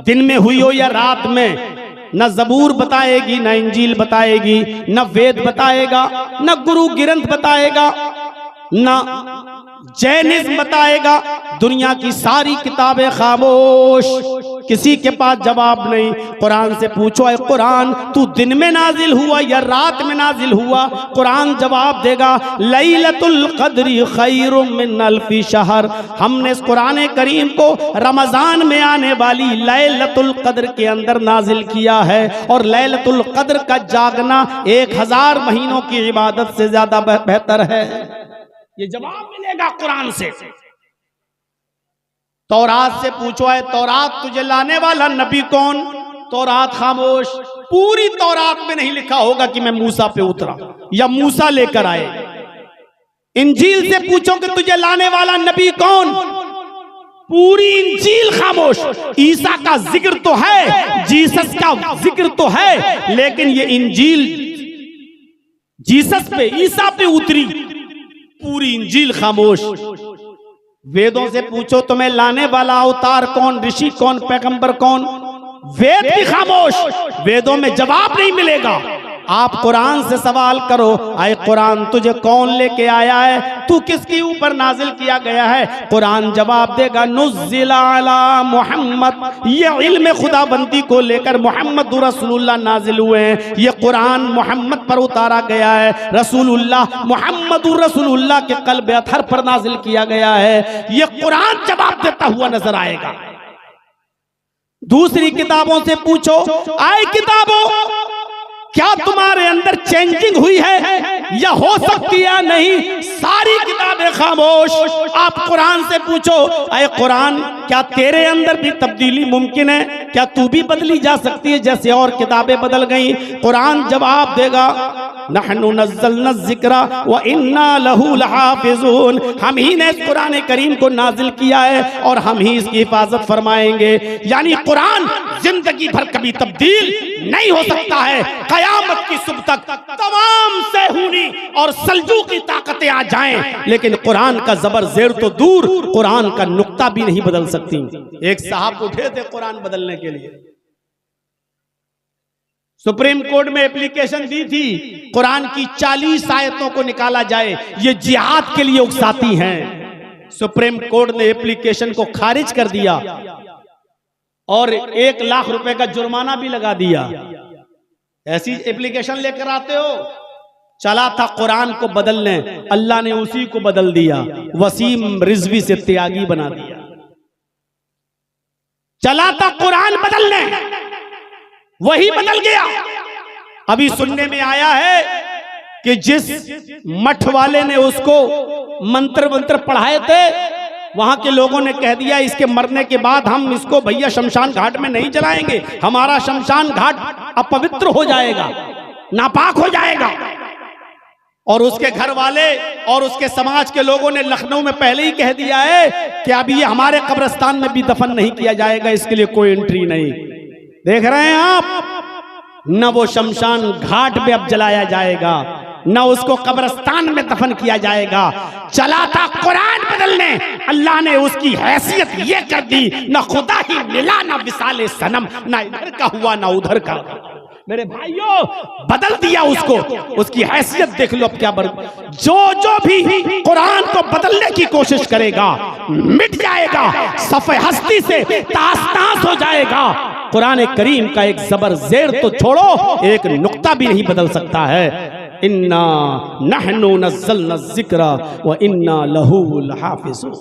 दिन में हुई हो या रात में। न जबूर बताएगी, न इंजील बताएगी, न वेद बताएगा, न गुरु ग्रंथ बताएगा, न जैनिज्म बताएगा। दुनिया की सारी किताबें खामोश, किसी के पास जवाब नहीं। कुरान से पूछो, है कुरान तू दिन में नाजिल हुआ या रात में नाजिल हुआ। कुरान जवाब देगा लैलतुल क़द्री खैरुम मिन अल्फी शहर, हमने इस कुरान करीम को रमजान में आने वाली लैलतुल क़द्र के अंदर नाजिल किया है, और लैलतुल क़द्र का जागना 1000 महीनों की इबादत से ज्यादा बेहतर है। ये जवाब मिलेगा कुरान से। तौरात से पूछो, है तौरात तुझे लाने वाला नबी कौन। तौरात खामोश, पूरी तौरात में नहीं लिखा होगा कि मैं मूसा पे उतरा या मूसा लेकर आए। इंजील से पूछो कि तुझे लाने वाला नबी कौन, पूरी इंजील खामोश। ईसा का जिक्र तो है, जीसस का जिक्र तो है, लेकिन ये इंजील जीसस पे, ईसा पे उतरी, पूरी इंजील खामोश। वेदों से पूछो तुम्हें लाने वाला अवतार कौन, ऋषि कौन, पैगंबर कौन, वेद भी खामोश, वेदों में जवाब नहीं मिलेगा। आप कुरान से सवाल करो, आए कुरान तुझे कौन लेके आया है, तू किसके ऊपर नाजिल किया गया है। कुरान जवाब देगा नुज़्ज़िला अला मोहम्मद, ये इल्म खुदाबंदी को लेकर मोहम्मद रसूलुल्लाह नाजिल हुए हैं। ये कुरान मोहम्मद पर उतारा गया है, रसूलुल्लाह मोहम्मद रसूलुल्लाह के क़ल्ब अतहर पर नाजिल किया गया है। ये कुरान जवाब देता हुआ नजर आएगा। दूसरी किताबों से पूछो, आए किताबों क्या तुम्हारे अंदर चेंजिंग हुई है या हो सकती है नहीं, सारी किताबें खामोश। आप कुरान से पूछो, अरे कुरान क्या तेरे अंदर भी तब्दीली मुमकिन है, क्या तू भी बदली जा सकती है जैसे और किताबें बदल गई। कुरान जवाब देगा नहनु नज़्ज़लना ज़िक्रा व इन्ना लहू लहाफ़िज़ून, हम ही ने इस कुरान करीम को नाजिल किया है और हम ही इसकी हिफाजत फरमाएंगे। यानी कुरान जिंदगी भर कभी तब्दील नहीं हो सकता है। कयामत की सुबह तक तमाम सेहूनी और सल्जूकी ताकतें आ जाएं, लेकिन कुरान का जबर जेर तो दूर, कुरान का नुक्ता भी नहीं बदल सकती। एक साहब उठे थे कुरान बदलने के लिए, सुप्रीम कोर्ट में एप्लीकेशन दी थी कुरान की 40 आयतों को निकाला जाए, ये जिहाद के लिए उकसाती हैं। सुप्रीम कोर्ट ने एप्लीकेशन को खारिज कर दिया और 1 लाख रुपए का जुर्माना भी लगा दिया। ऐसी एप्लीकेशन लेकर आते हो, चला था कुरान को बदलने, अल्लाह ने उसी को बदल दिया, वसीम रिजवी से त्यागी बना दिया। चला था कुरान बदलने, वही बदल गया। अभी सुनने में आया है कि जिस मठ वाले ने उसको मंत्र मंत्र पढ़ाए थे, वहां के लोगों ने कह दिया इसके मरने के बाद हम इसको भैया शमशान घाट में नहीं जलाएंगे, हमारा शमशान घाट अपवित्र हो जाएगा, नापाक हो जाएगा। और उसके घर वाले और उसके समाज के लोगों ने लखनऊ में पहले ही कह दिया है कि अब ये हमारे कब्रिस्तान में भी दफन नहीं किया जाएगा, इसके लिए कोई एंट्री नहीं। देख रहे हैं आप, न वो शमशान घाट में अब जलाया जाएगा, न उसको कब्रिस्तान में दफन किया जाएगा। चला था कुरान बदलने, अल्लाह ने उसकी हैसियत ये कर दी, न खुदा ही मिला न विसाले सनम, न इधर का हुआ न उधर का। मेरे भाइयों, बदल दिया उसको, उसकी हैसियत देख लो अब क्या जो भी कुरान को बदलने की कोशिश करेगा मिट जाएगा, सफ़े हस्ती से तास-तास हो जाएगा। कुरान करीम का एक जबर जेर तो छोड़ो, एक नुक्ता भी नहीं बदल सकता है। इन्ना नहनु नज़्ज़लना ज़िक्रा व इन्ना लहू लहाफ़िज़ून।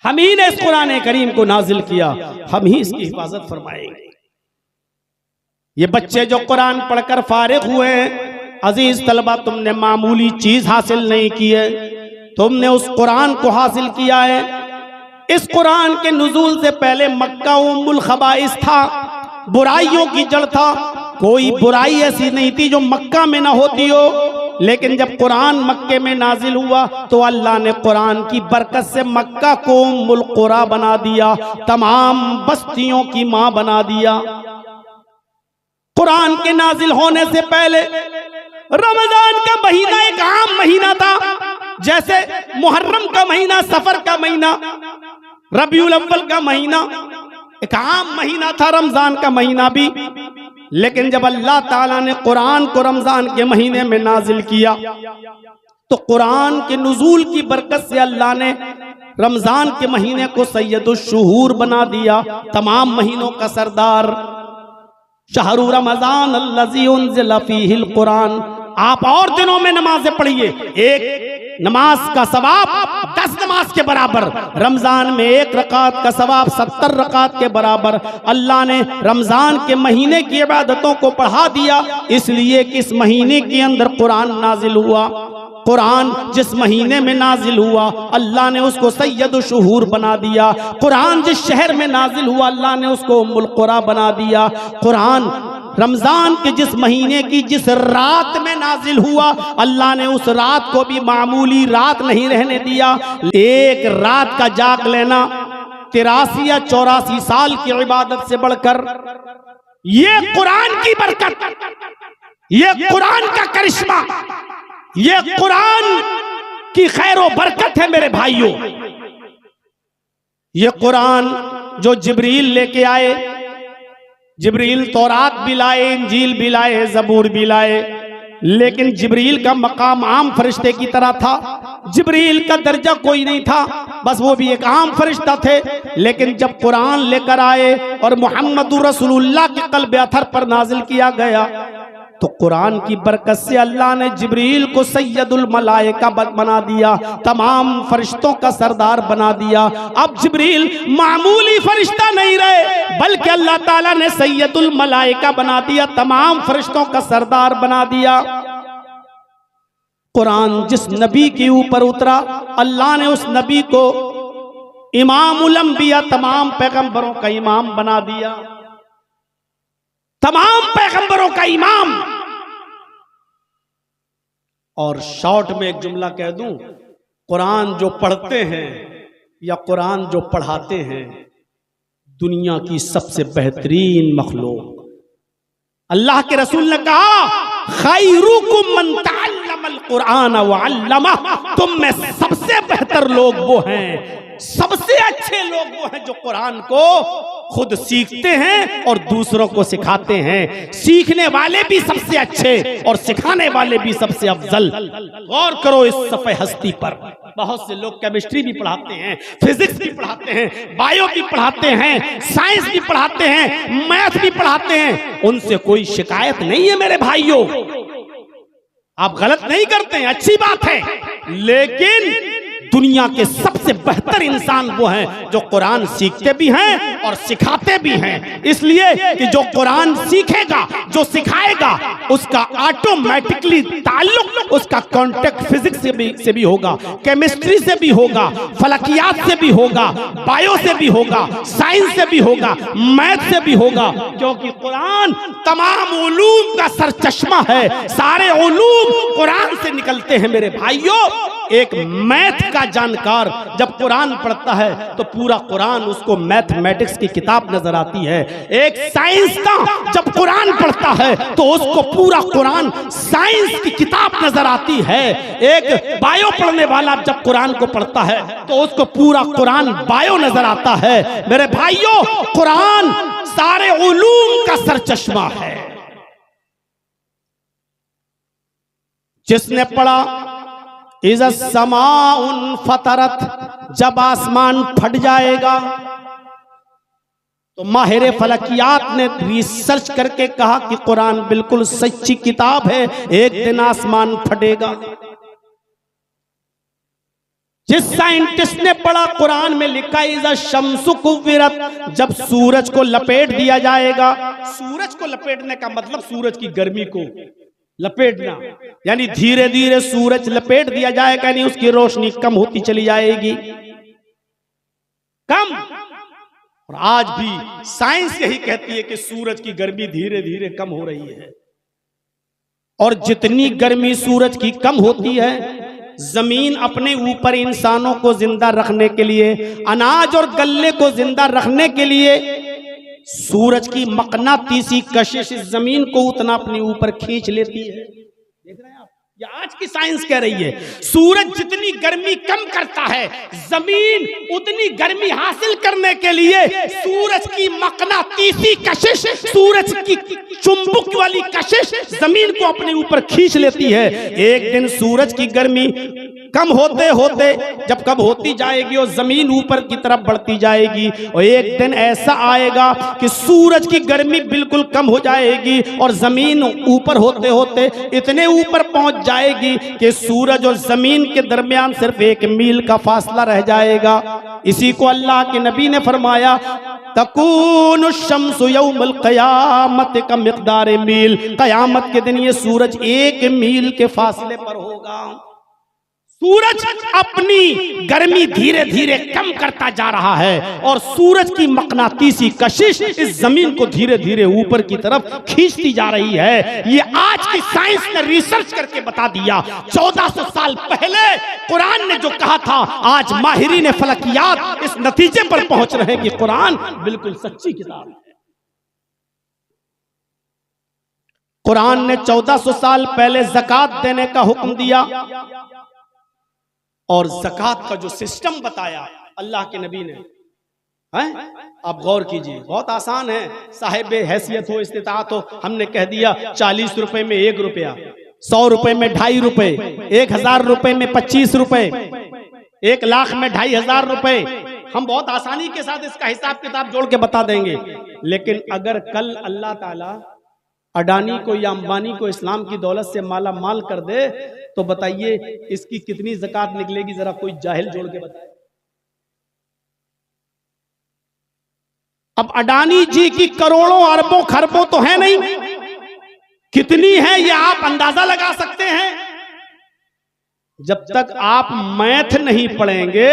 हम ही ने इस कुरान करीम को नाजिल किया, हम ही इसकी हिफाजत फरमाएंगे। ये बच्चे जो कुरान पढ़कर फारिग हुए हैं, अजीज तलबा, तुमने मामूली चीज हासिल नहीं की है, तुमने उस कुरान को हासिल किया है। इस कुरान के नुज़ूल से पहले मक्का उम्मुल खबाइस था, बुराइयों की जड़ था। कोई बुराई ऐसी नहीं थी जो मक्का में ना होती हो, लेकिन जब कुरान मक्के में नाजिल हुआ तो अल्लाह ने कुरान की बरकत से मक्का को उम्मुल कुरा बना दिया, तमाम बस्तियों की मां बना दिया। कुरान के नाजिल होने से पहले रमजान का महीना एक आम महीना था, जैसे मुहर्रम का महीना, सफर का महीना, रबीउल अव्वल का महीना एक आम महीना था, रमजान का महीना भी। लेकिन जब अल्लाह ताला ने कुरान को रमजान के महीने में नाजिल किया तो कुरान के नुज़ूल की बरकत से अल्लाह ने रमजान के महीने को सैयदुश शुहूर बना दिया, तमाम महीनों का सरदार। शहरु रमजान अल्लज़ी उन्ज़िला फ़ीहिल कुरान। आप और दिनों में नमाजें पढ़िए, एक नमाज का सवाब 10 नमाज के बराबर, रमजान में 1 रकात का सवाब 70 रकात के बराबर। अल्लाह ने रमजान के महीने की इबादतों को बढ़ा दिया, इसलिए कि इस महीने के अंदर कुरान नाजिल हुआ। कुरान जिस महीने में नाजिल हुआ अल्लाह ने उसको सैयदुश शुहूर बना दिया। कुरान जिस शहर में नाजिल हुआ अल्लाह ने उसको उम्मुल कुरा बना दिया। कुरान रमजान के जिस महीने की जिस रात में नाजिल हुआ अल्लाह ने उस रात को भी मामूली रात नहीं रहने दिया। एक रात का जाग लेना 83 या 84 साल की इबादत से बढ़कर, ये कुरान की बरकत, ये कुरान का करिश्मा, ये कुरान की खैर व बरकत है मेरे भाइयों। ये कुरान जो जिब्रील लेके आए, जिब्रील तौरात भी लाए, इंजील भी लाए, ज़बूर भी लाए, लेकिन जिब्रील का मकाम आम फरिश्ते की तरह था। जिब्रील का दर्जा कोई नहीं था, बस वो भी एक आम फरिश्ता थे। लेकिन जब कुरान लेकर आए और मुहम्मदुर रसूलुल्लाह के क़ल्ब अथर पर नाजिल किया गया तो कुरान की बरकत से अल्लाह ने जिब्रील को सैयदुल मलाइका बना दिया, तमाम फरिश्तों का सरदार बना दिया। अब जिब्रील मामूली फरिश्ता नहीं रहे, बल्कि अल्लाह ताला ने सैयदुल मलाइका बना दिया, तमाम फरिश्तों का सरदार बना दिया। कुरान जिस नबी के ऊपर उतरा अल्लाह ने उस नबी को इमामुल अंबिया, तमाम पैगंबरों का इमाम बना दिया, तमाम पैगंबरों का इमाम। और शॉर्ट में एक जुमला कह दूं, कुरान जो पढ़ते हैं या कुरान जो पढ़ाते हैं दुनिया की सबसे बेहतरीन मखलूक। अल्लाह के रसूल ने कहा खैरुकुम मन तअल्लमल कुरान व अल्लमह, तुम में सबसे बेहतर लोग वो हैं, सबसे अच्छे लोग वो हैं जो कुरान को खुद सीखते हैं और दूसरों को सिखाते हैं। सीखने वाले भी सबसे अच्छे और सिखाने वाले भी सबसे अफजल। गौर करो इस सफ़े हस्ती पर। बहुत से लोग केमिस्ट्री भी पढ़ाते हैं, फिजिक्स भी पढ़ाते हैं, बायो भी पढ़ाते हैं, साइंस भी पढ़ाते हैं, मैथ भी पढ़ाते हैं, उनसे कोई शिकायत नहीं है मेरे भाइयों। आप गलत नहीं करते हैं, अच्छी बात है, लेकिन दुनिया के सबसे बेहतर इंसान वो हैं जो कुरान सीखते भी हैं और सिखाते भी हैं। इसलिए कि जो कुरान सीखेगा, जो सिखाएगा, उसका ऑटोमेटिकली ताल्लुक उसका कांटेक्ट फिजिक्स से भी होगा, केमिस्ट्री से भी होगा, फलकियात से भी होगा, बायो से भी होगा, साइंस से भी होगा, मैथ से भी होगा, क्योंकि कुरान तमाम उलूम का सरचश्मा है। सारे उलूम कुरान से निकलते हैं मेरे भाइयों। एक मैथ का जानकार जब कुरान पढ़ता है तो पूरा कुरान उसको मैथमेटिक्स की किताब नजर आती है। एक साइंस का जब कुरान पढ़ता है तो उसको पूरा कुरान साइंस की किताब नजर आती है। एक बायो पढ़ने वाला जब कुरान को पढ़ता है तो उसको पूरा कुरान बायो नजर आता है। मेरे भाइयों, कुरान सारे उलूम का सरचश्मा है। जिसने पढ़ा इज़ा समाउन फतरत, जब आसमान फट जाएगा, तो माहिर फलकियात ने रिसर्च करके कहा कि कुरान बिल्कुल सच्ची किताब है, एक दिन आसमान फटेगा। जिस साइंटिस्ट ने पढ़ा, कुरान में लिखा इज़ा शम्सु कुव्विरत, जब सूरज को लपेट दिया जाएगा। सूरज को लपेटने का मतलब सूरज की गर्मी को लपेटना, यानी धीरे धीरे सूरज लपेट दिया जाएगा, यानी उसकी रोशनी कम होती चली जाएगी, कम। और आज भी साइंस यही कहती है कि सूरज की गर्मी धीरे धीरे कम हो रही है। और जितनी गर्मी सूरज की कम होती है, जमीन अपने ऊपर इंसानों को जिंदा रखने के लिए, अनाज और गल्ले को जिंदा रखने के लिए सूरज की मकनातीसी कशिश जमीन को उतना अपने ऊपर खींच लेती है। देख रहे हैं आप, ये आज की साइंस कह रही है। सूरज जितनी गर्मी कम करता है, जमीन उतनी गर्मी हासिल करने के लिए सूरज की मकनातीसी कशिश, सूरज की चुंबक वाली कशिश जमीन को अपने ऊपर खींच लेती है। एक दिन सूरज की गर्मी कम होते होते जब कब होती जाएगी और जमीन ऊपर की तरफ बढ़ती जाएगी, और एक दिन ऐसा आएगा कि सूरज की गर्मी बिल्कुल कम हो जाएगी और जमीन ऊपर होते होते इतने ऊपर पहुंच जाएगी कि सूरज और जमीन के दरमियान सिर्फ 1 मील का फासला रह जाएगा। इसी को अल्लाह के नबी ने फरमाया, तकूनु शम्सु यौमल क़यामत का मिक़दार मील, कयामत के दिन ये सूरज 1 मील के फासले पर होगा। सूरज अपनी गर्मी धीरे धीरे कम करता जा रहा है और सूरज की मकनातीसी कशिश इस जमीन को धीरे धीरे ऊपर की तरफ खींचती जा रही है। ये आज की साइंस ने रिसर्च करके बता दिया। 1400 साल पहले कुरान ने जो कहा था, आज माहिरीन फलकियात इस नतीजे पर पहुंच रहे हैं कि कुरान बिल्कुल सच्ची किताब है। कुरान ने 1400 साल पहले ज़कात देने का हुक्म दिया और ज़कात का जो सिस्टम बताया अल्लाह के नबी ने, हैं? आप गौर कीजिए, बहुत आसान है। साहिब हैसियत हो, इस्तिताअत हो, हमने कह दिया 40 रुपए में 1 रुपया, 100 रुपए में 2.5 रुपए, 1000 रुपए में 25 रुपए, 1 लाख में 2500 रुपए। हम बहुत आसानी के साथ इसका हिसाब किताब जोड़ के बता देंगे। लेकिन अगर कल अल्लाह ताला अडानी को या अंबानी को इस्लाम की दौलत से माला माल कर दे तो बताइए इसकी कितनी ज़कात निकलेगी? जरा कोई जाहिल जोड़ के बताए। अब अडानी जी की करोड़ों अरबों खरबों तो है नहीं, कितनी है ये आप अंदाजा लगा सकते हैं। जब तक आप मैथ नहीं पढ़ेंगे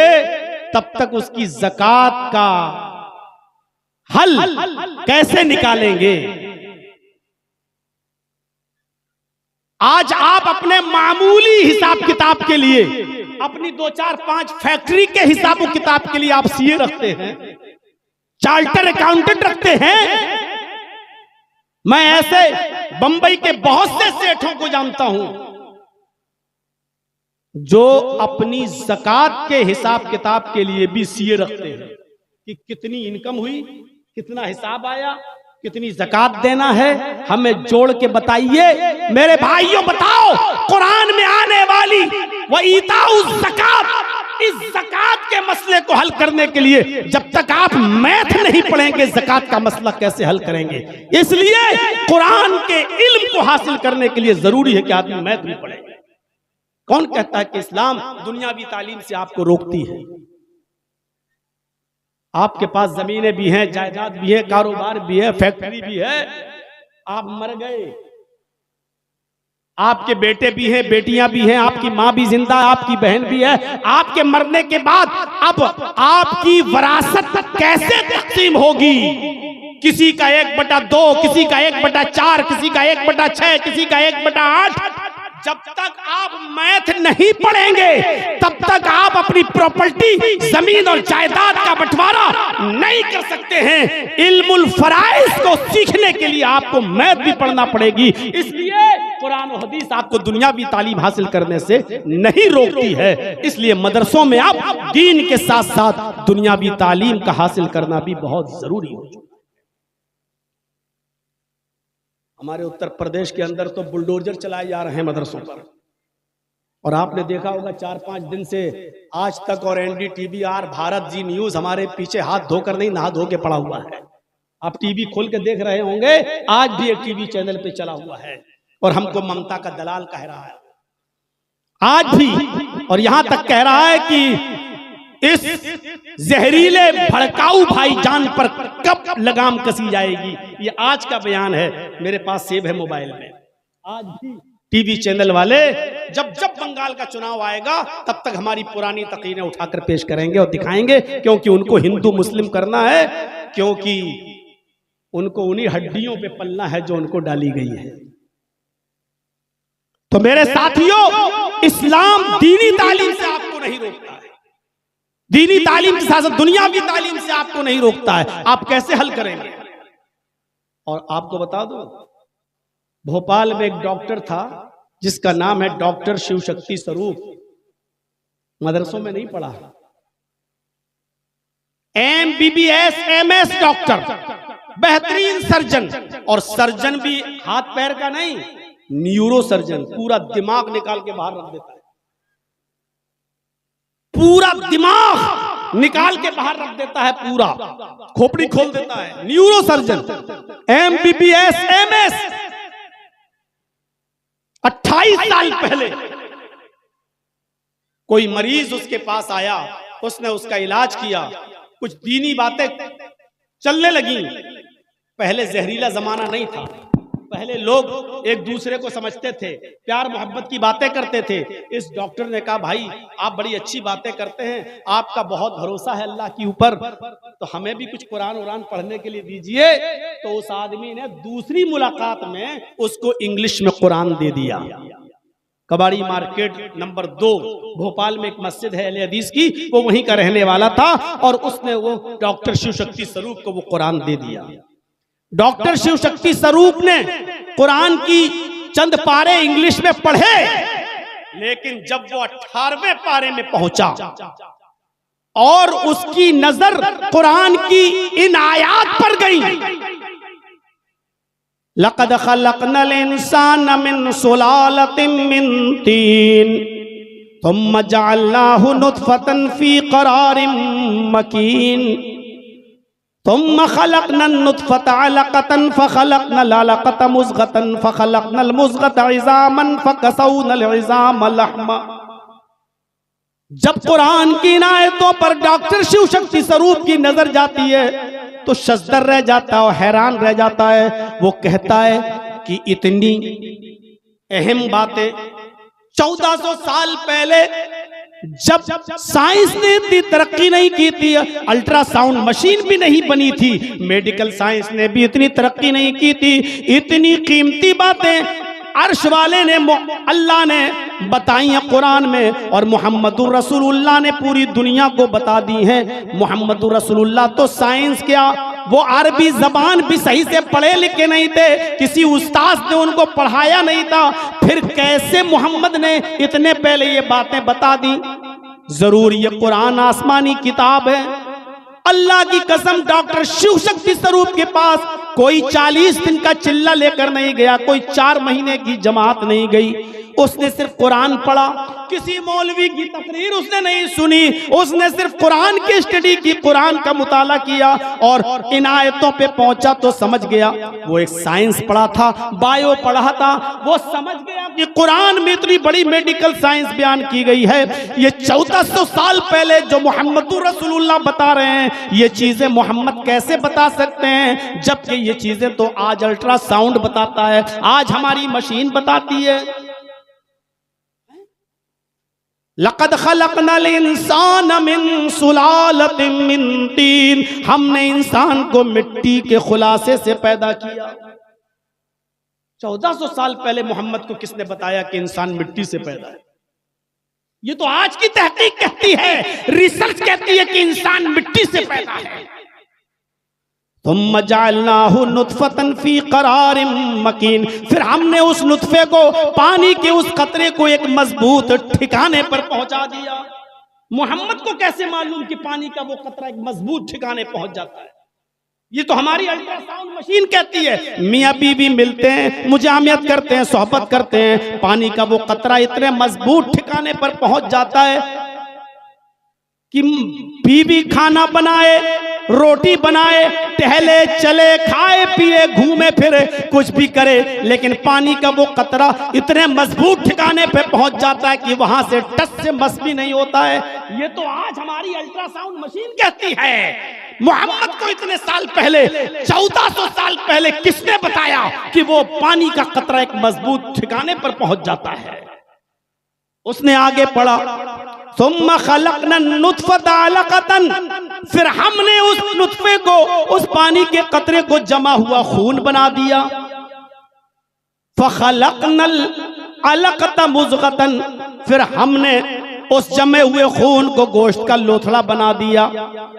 तब तक उसकी ज़कात का हल कैसे निकालेंगे? आज आप अपने मामूली हिसाब किताब के लिए, अपनी 2, 4, 5 फैक्ट्री के हिसाब किताब के लिए आप सीए रखते हैं, चार्टर अकाउंटेंट रखते हैं। मैं ऐसे बंबई के बहुत से सेठों को जानता हूं जो अपनी ज़कात के हिसाब किताब के लिए भी सीए रखते हैं कि कितनी इनकम हुई, कितना हिसाब आया, कितनी ज़कात देना है, हमें जोड़ के बताइए। मेरे भाइयों बताओ, कुरान में आने वाली व ईताउ ज़कात इस ज़कात के मसले को हल करने के लिए जब तक आप मैथ नहीं पढ़ेंगे ज़कात का मसला कैसे हल करेंगे। इसलिए कुरान के इल्म को हासिल करने के लिए जरूरी है कि आदमी मैथ भी पढ़े। कौन कहता है कि इस्लाम दुनियावी तालीम से आपको रोकती है? आपके पास जमीनें भी हैं, जायदाद भी है, कारोबार भी है, फैक्ट्री भी है, आप मर गए, आपके बेटे भी हैं, बेटियां भी हैं, आपकी माँ भी जिंदा है, आपकी बहन भी है। आपके मरने के बाद अब आपकी विरासत कैसे तकसीम होगी? किसी का 1/2, किसी का 1/4, किसी का 1/6, किसी का 1/8। जब तक आप मैथ नहीं पढ़ेंगे तब तक आप अपनी प्रॉपर्टी, जमीन और जायदाद का बंटवारा नहीं कर सकते हैं। इल्मुल फराइज को सीखने के लिए आपको मैथ भी पढ़ना पड़ेगी। इसलिए कुरान और हदीस आपको दुनियावी तालीम हासिल करने से नहीं रोकती है। इसलिए मदरसों में आप दीन के साथ साथ दुनियावी तालीम का हासिल करना भी बहुत जरूरी हो। हमारे उत्तर प्रदेश के अंदर तो बुलडोजर चलाए जा रहे हैं मदरसों पर, और आपने देखा होगा 4-5 दिन से आज तक और NDTV, भारत जी न्यूज हमारे पीछे हाथ धोकर नहीं, नहा धो के पड़ा हुआ है। आप टीवी खोल के देख रहे होंगे, आज भी एक टीवी चैनल पे चला हुआ है और हमको ममता का दलाल कह रहा है आज भी, और यहां तक कह रहा है कि इस जहरीले भड़काऊ भाईजान पर कब लगाम कसी जाएगी। ये आज का बयान है, मेरे पास सेव है मोबाइल में। आज भी टीवी चैनल वाले जब जब बंगाल का चुनाव आएगा तब तक हमारी पुरानी तकरीरें उठाकर पेश करेंगे और दिखाएंगे, क्योंकि उनको हिंदू मुस्लिम करना है, क्योंकि उनको उन्हीं हड्डियों पे पलना है जो उनको डाली गई है। तो मेरे साथियों, इस्लाम दीनी तालीम से आपको नहीं रोकता है, दीनी तालीम के साथ दुनियावी तालीम से आपको नहीं रोकता है। आप कैसे हल करेंगे? और आपको बता दो, भोपाल में एक डॉक्टर था जिसका नाम है डॉक्टर शिव शक्ति स्वरूप। मदरसों में नहीं पढ़ा, MBBS MS डॉक्टर, बेहतरीन सर्जन, और सर्जन भी हाथ पैर का नहीं, न्यूरो सर्जन, पूरा दिमाग निकाल के बाहर रख देता है, पूरा दिमाग निकाल के बाहर रख देता है, पूरा खोपड़ी खोल देता है। Neuro surgeon, MBBS MS। 28 साल पहले कोई मरीज उसके पास आया, उसने उसका इलाज किया, कुछ दीनी बातें चलने लगी। पहले जहरीला जमाना नहीं था, पहले लोग एक दूसरे को समझते थे, प्यार मोहब्बत की बातें करते थे। इस डॉक्टर ने कहा, भाई आप बड़ी अच्छी बातें करते हैं, आपका बहुत भरोसा है अल्लाह के ऊपर, तो हमें भी कुछ कुरान उरान पढ़ने के लिए दीजिए। तो उस आदमी ने दूसरी मुलाकात में उसको इंग्लिश में कुरान दे दिया। कबाड़ी मार्केट नंबर 2 भोपाल में एक मस्जिद है अहले हदीस की, वो वहीं का रहने वाला था, और उसने वो डॉक्टर शिव शक्ति स्वरूप को वो कुरान दे दिया। डॉक्टर शिव शक्ति स्वरूप ने कुरान की चंद पारे इंग्लिश में पढ़े, लेकिन जब वो 18वें पारे में पहुंचा और उसकी नजर कुरान की इन आयात पर गई, लक़द ख़लक़नल इंसान मिन सुलालतिन मिन तीन थुम्मा जअलनाहु नुत्फ़तन फ़ी क़रारिन मकीन तुम्मा खलक़नन नुत्फ़ता अलक़तन फ़ख़लक़नल अलक़ता मुज़ग़तन फ़ख़लक़नल मुज़ग़ता इज़ामन फ़कसौनल इज़ाम लहमा। जब कुरान की आयतों पर डॉक्टर शिव शक्ति स्वरूप की नजर जाती है तो शज़दर रह जाता है और हैरान रह जाता है। वो कहता है कि इतनी अहम बातें 1400 साल पहले जब साइंस ने इतनी तरक्की नहीं की थी, अल्ट्रासाउंड मशीन भी नहीं बनी थी, मेडिकल साइंस ने भी इतनी तरक्की नहीं की थी, इतनी कीमती बातें अर्श वाले ने अल्लाह ने बताई हैं कुरान में, और मोहम्मदुर रसूलुल्लाह ने पूरी दुनिया को बता दी हैं। मोहम्मदुर रसूलुल्लाह तो साइंस क्या, वो अरबी जबान भी सही से पढ़े लिखे नहीं थे, किसी उस्ताद ने उनको पढ़ाया नहीं था, फिर कैसे मोहम्मद ने इतने पहले ये बातें बता दी? जरूर ये कुरान आसमानी किताब है। अल्लाह की कसम, डॉक्टर शिव शक्ति स्वरूप के पास कोई 40 दिन का चिल्ला लेकर नहीं गया, कोई 4 महीने की जमात नहीं गई। उसने सिर्फ कुरान पढ़ा, किसी मौलवी की तकरीर उसने नहीं सुनी, उसने सिर्फ कुरान की स्टडी की, कुरान का मुताला किया और इन आयतों पे पहुंचा तो समझ गया। वो एक साइंस पढ़ा था, बायो पढ़ा था, वो समझ गया कि कुरान में इतनी बड़ी मेडिकल साइंस बयान की गई है। ये 1400 साल पहले जो मोहम्मद रसूलुल्लाह बता रहे हैं, ये चीजें मोहम्मद कैसे बता सकते हैं, जबकि ये चीजें तो आज अल्ट्रासाउंड बताता है, आज हमारी मशीन बताती है। लक़द खलक़नल इंसान मिन सुलालतिन मिन तीन, हमने इंसान को मिट्टी के खुलासे से पैदा किया। 1400 साल पहले मोहम्मद को किसने बताया कि इंसान मिट्टी से पैदा है? ये तो आज की तहकीक कहती है, रिसर्च कहती है कि इंसान मिट्टी से पैदा है। तुम जअलनाहु नुतफतन फी करारिम मकीन, फिर हमने उस नुतफे को, पानी के उस कतरे को एक मजबूत ठिकाने पर पहुंचा दिया। मोहम्मद को कैसे मालूम कि पानी का वो कतरा एक मजबूत ठिकाने पहुंच जाता है? ये तो हमारी अल्ट्रासाउंड मशीन कहती है। मियाँ बीवी मिलते हैं, मुजामियत करते हैं, सोहबत करते हैं, पानी का वो कतरा इतने मजबूत ठिकाने पर पहुंच जाता है कि बीवी खाना बनाए, रोटी बनाए, टहले चले, खाए पिए, घूमे फिरे, कुछ भी करे, लेकिन पानी का वो कतरा इतने मजबूत ठिकाने पे पहुंच जाता है कि वहां से टच से मस भी नहीं होता है। ये तो आज हमारी अल्ट्रासाउंड मशीन कहती है। मोहम्मद को इतने साल पहले, 1400 साल पहले किसने बताया कि वो पानी का कतरा एक मजबूत ठिकाने पर पहुंच जाता है? उसने आगे पढ़ा, सुम्मा खलक़नन नुतफ़ता अलक़तन, फिर हमने उस नुतफे को, उस पानी के कतरे को जमा हुआ खून बना दिया। फ़ख़लक़नल अलक़ता मुज़ग़तन, फिर हमने उस जमे हुए खून को गोश्त का लोथड़ा बना दिया।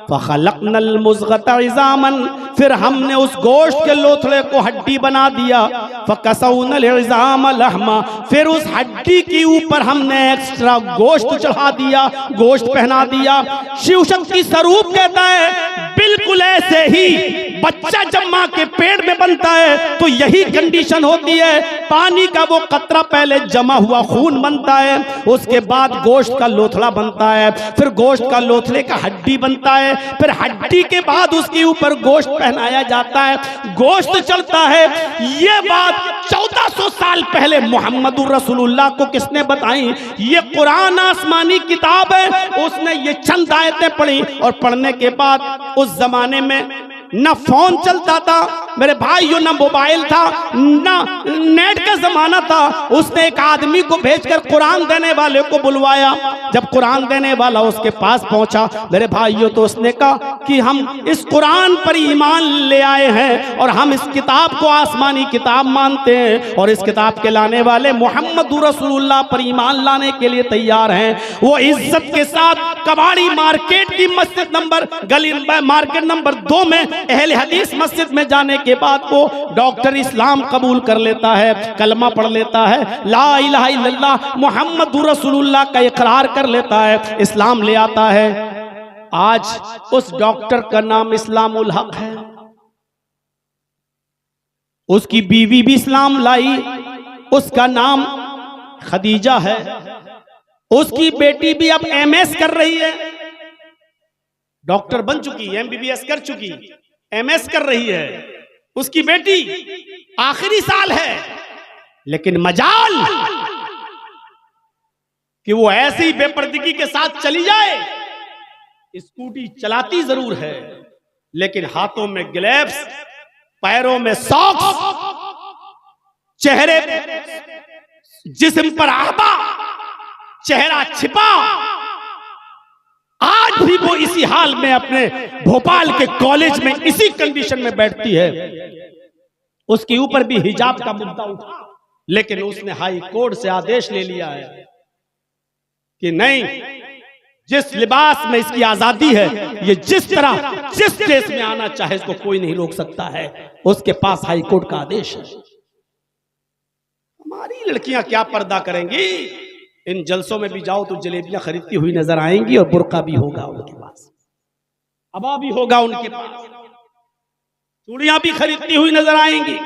फ़ख़लक़नल मुज़ग़ता इज़ामन, फिर हमने उस गोश्त के लोथड़े को हड्डी बना दिया। फ़कसौनल इज़ाम लहमा, फिर उस हड्डी के ऊपर हमने एक्स्ट्रा गोश्त चढ़ा दिया, गोश्त पहना दिया। शिव शक्ति स्वरूप कहता है, बिल्कुल ऐसे ही बच्चा जब मां के पेट में बनता है तो यही कंडीशन होती है। पानी का वो कतरा पहले जमा हुआ खून बनता है, उसके बाद गोश्त का लोथड़ा बनता है, फिर गोश्त का लोथड़े का हड्डी बनता है, फिर हड्डी के बाद उसके ऊपर गोश्त पहनाया जाता है, गोश्त चलता है। ये बात 1400 साल पहले मोहम्मद रसूलुल्लाह को किसने बताई? ये कुरान आसमानी किताब है। उसने ये चंद आयतें पढ़ी और पढ़ने के बाद, उस जमाने में न फोन चलता था मेरे भाइयों, न मोबाइल था, न नेट का जमाना था। उसने एक आदमी को भेजकर कुरान देने वाले को बुलवाया। जब कुरान देने वाला उसके पास पहुंचा मेरे भाइयों, तो उसने कहा कि हम इस कुरान पर ईमान ले आए हैं और हम इस किताब को आसमानी किताब मानते हैं और इस किताब के लाने वाले मोहम्मद रसूलुल्लाह पर ईमान लाने के लिए तैयार हैं। वो इज्जत के साथ कबाड़ी मार्केट की मस्जिद नंबर, गली मार्केट नंबर 2 में अहले हदीस मस्जिद में जाने के बाद वो डॉक्टर इस्लाम कबूल कर लेता है, कलमा पढ़ लेता है, ला इलाहा इल्लल्लाह मोहम्मद रसूलुल्लाह का इकरार कर लेता है, इस्लाम ले आता है। आज उस डॉक्टर का नाम इस्लामुल हक है। उसकी बीवी भी इस्लाम लाई, उसका नाम खदीजा है। उसकी बेटी भी अब एमएस कर रही है, डॉक्टर बन चुकी, एमबीबीएस कर चुकी, एमएस कर रही है। उसकी बेटी आखिरी साल है, लेकिन मजाल कि वो ऐसी बेपर्दगी के साथ चली जाए। स्कूटी चलाती जरूर है, लेकिन हाथों में ग्लव्स, पैरों में सॉक्स, चेहरे जिस्म पर आबा, चेहरा छिपा। आज भी वो इसी हाल में अपने भोपाल के कॉलेज में इसी कंडीशन में बैठती है। उसके ऊपर भी हिजाब का मुद्दा उठा, लेकिन उसने हाई कोर्ट से आदेश ले लिया है कि नहीं, जिस लिबास में इसकी आजादी है, ये जिस तरह जिस देश में आना चाहे इसको कोई नहीं रोक सकता है। उसके पास हाई कोर्ट का आदेश है। हमारी लड़कियां क्या पर्दा करेंगी? इन जलसों में भी जाओ तो जलेबियां खरीदती हुई नजर आएंगी और बुर्का भी होगा उनके पास, अबा भी होगा उनके पास, चूड़ियां भी खरीदती हुई नजर आएंगी।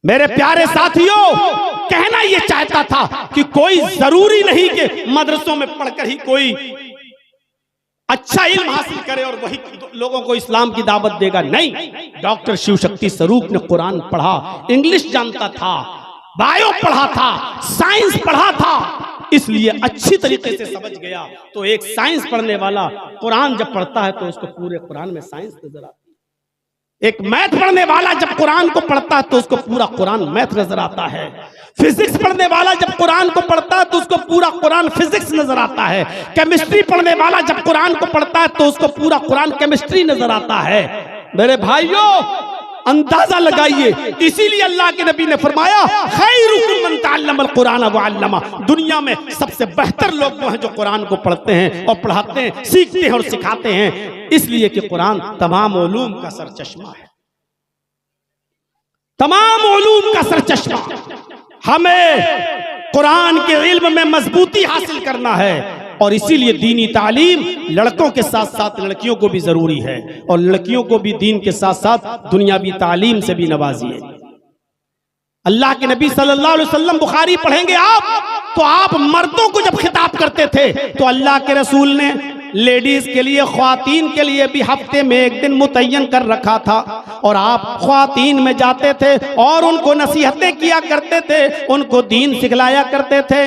मेरे प्यारे साथियों, कहना यह चाहता था कि कोई जरूरी नहीं कि मदरसों में पढ़कर ही कोई अच्छा इल्म हासिल करे और वही लोगों को इस्लाम की दावत देगा। नहीं, डॉक्टर शिव शक्ति स्वरूप ने कुरान पढ़ा, इंग्लिश जानता था, बायो पढ़ा था, साइंस पढ़ा था, इसलिए अच्छी तरीके से समझ गया। तो एक साइंस पढ़ने वाला कुरान जब पढ़ता है तो उसको पूरे कुरान में साइंस नजर आती है। एक मैथ पढ़ने वाला जब कुरान को पढ़ता है तो उसको पूरा कुरान मैथ नजर आता है। फिजिक्स पढ़ने वाला जब कुरान को पढ़ता है तो उसको पूरा कुरान फिजिक्स नजर आता है। केमिस्ट्री पढ़ने वाला जब कुरान को पढ़ता है तो उसको पूरा कुरान केमिस्ट्री नजर आता है। मेरे भाइयों, अंदाजा लगाइए, इसीलिए अल्लाह के नबी ने फरमाया खैरुकुम मन तअल्लमल कुरान व अल्लमा, दुनिया में सबसे बेहतर लोग वो हैं जो कुरान को पढ़ते हैं और पढ़ाते हैं, सीखते हैं और सिखाते हैं। इसलिए कि कुरान तमाम उलूम का सरचश्मा है, तमाम उलूम का सरचश्मा। हमें कुरान के इल्म में मजबूती हासिल करना है और इसीलिए दीनी तालीम लड़कों के साथ साथ लड़कियों को भी जरूरी है और लड़कियों को भी दीन के साथ साथ दुनियावी तालीम से भी नवाजिए। अल्लाह के नबी सल्लल्लाहु अलैहि वसल्लम, बुखारी पढ़ेंगे आप तो आप मर्दों को जब खिताब करते थे तो अल्लाह के रसूल ने लेडीज के लिए, ख्वातीन के लिए भी हफ्ते में एक दिन मुतय्यन कर रखा था और आप ख्वातीन में जाते थे और उनको नसीहतें किया करते थे, उनको दीन सिखलाया करते थे।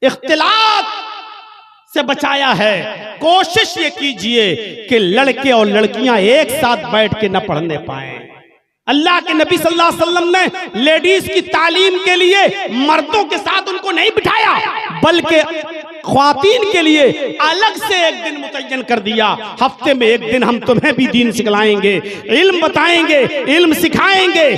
इख्तिलात से बचाया है। कोशिश ये कीजिए कि लड़के और लड़कियां एक साथ बैठ के न पढ़ने पाए। अल्लाह के नबी सल्लल्लाहु अलैहि वसल्लम ने लेडीज की तालीम के लिए मर्दों के साथ उनको नहीं बिठाया, बल्कि ख्वातीन के लिए अलग से एक दिन मुतय्यन कर दिया। हफ्ते में एक दिन हम तुम्हें भी दीन सिखलाएंगे, इल्म बताएंगे, इल्म सिखाएंगे।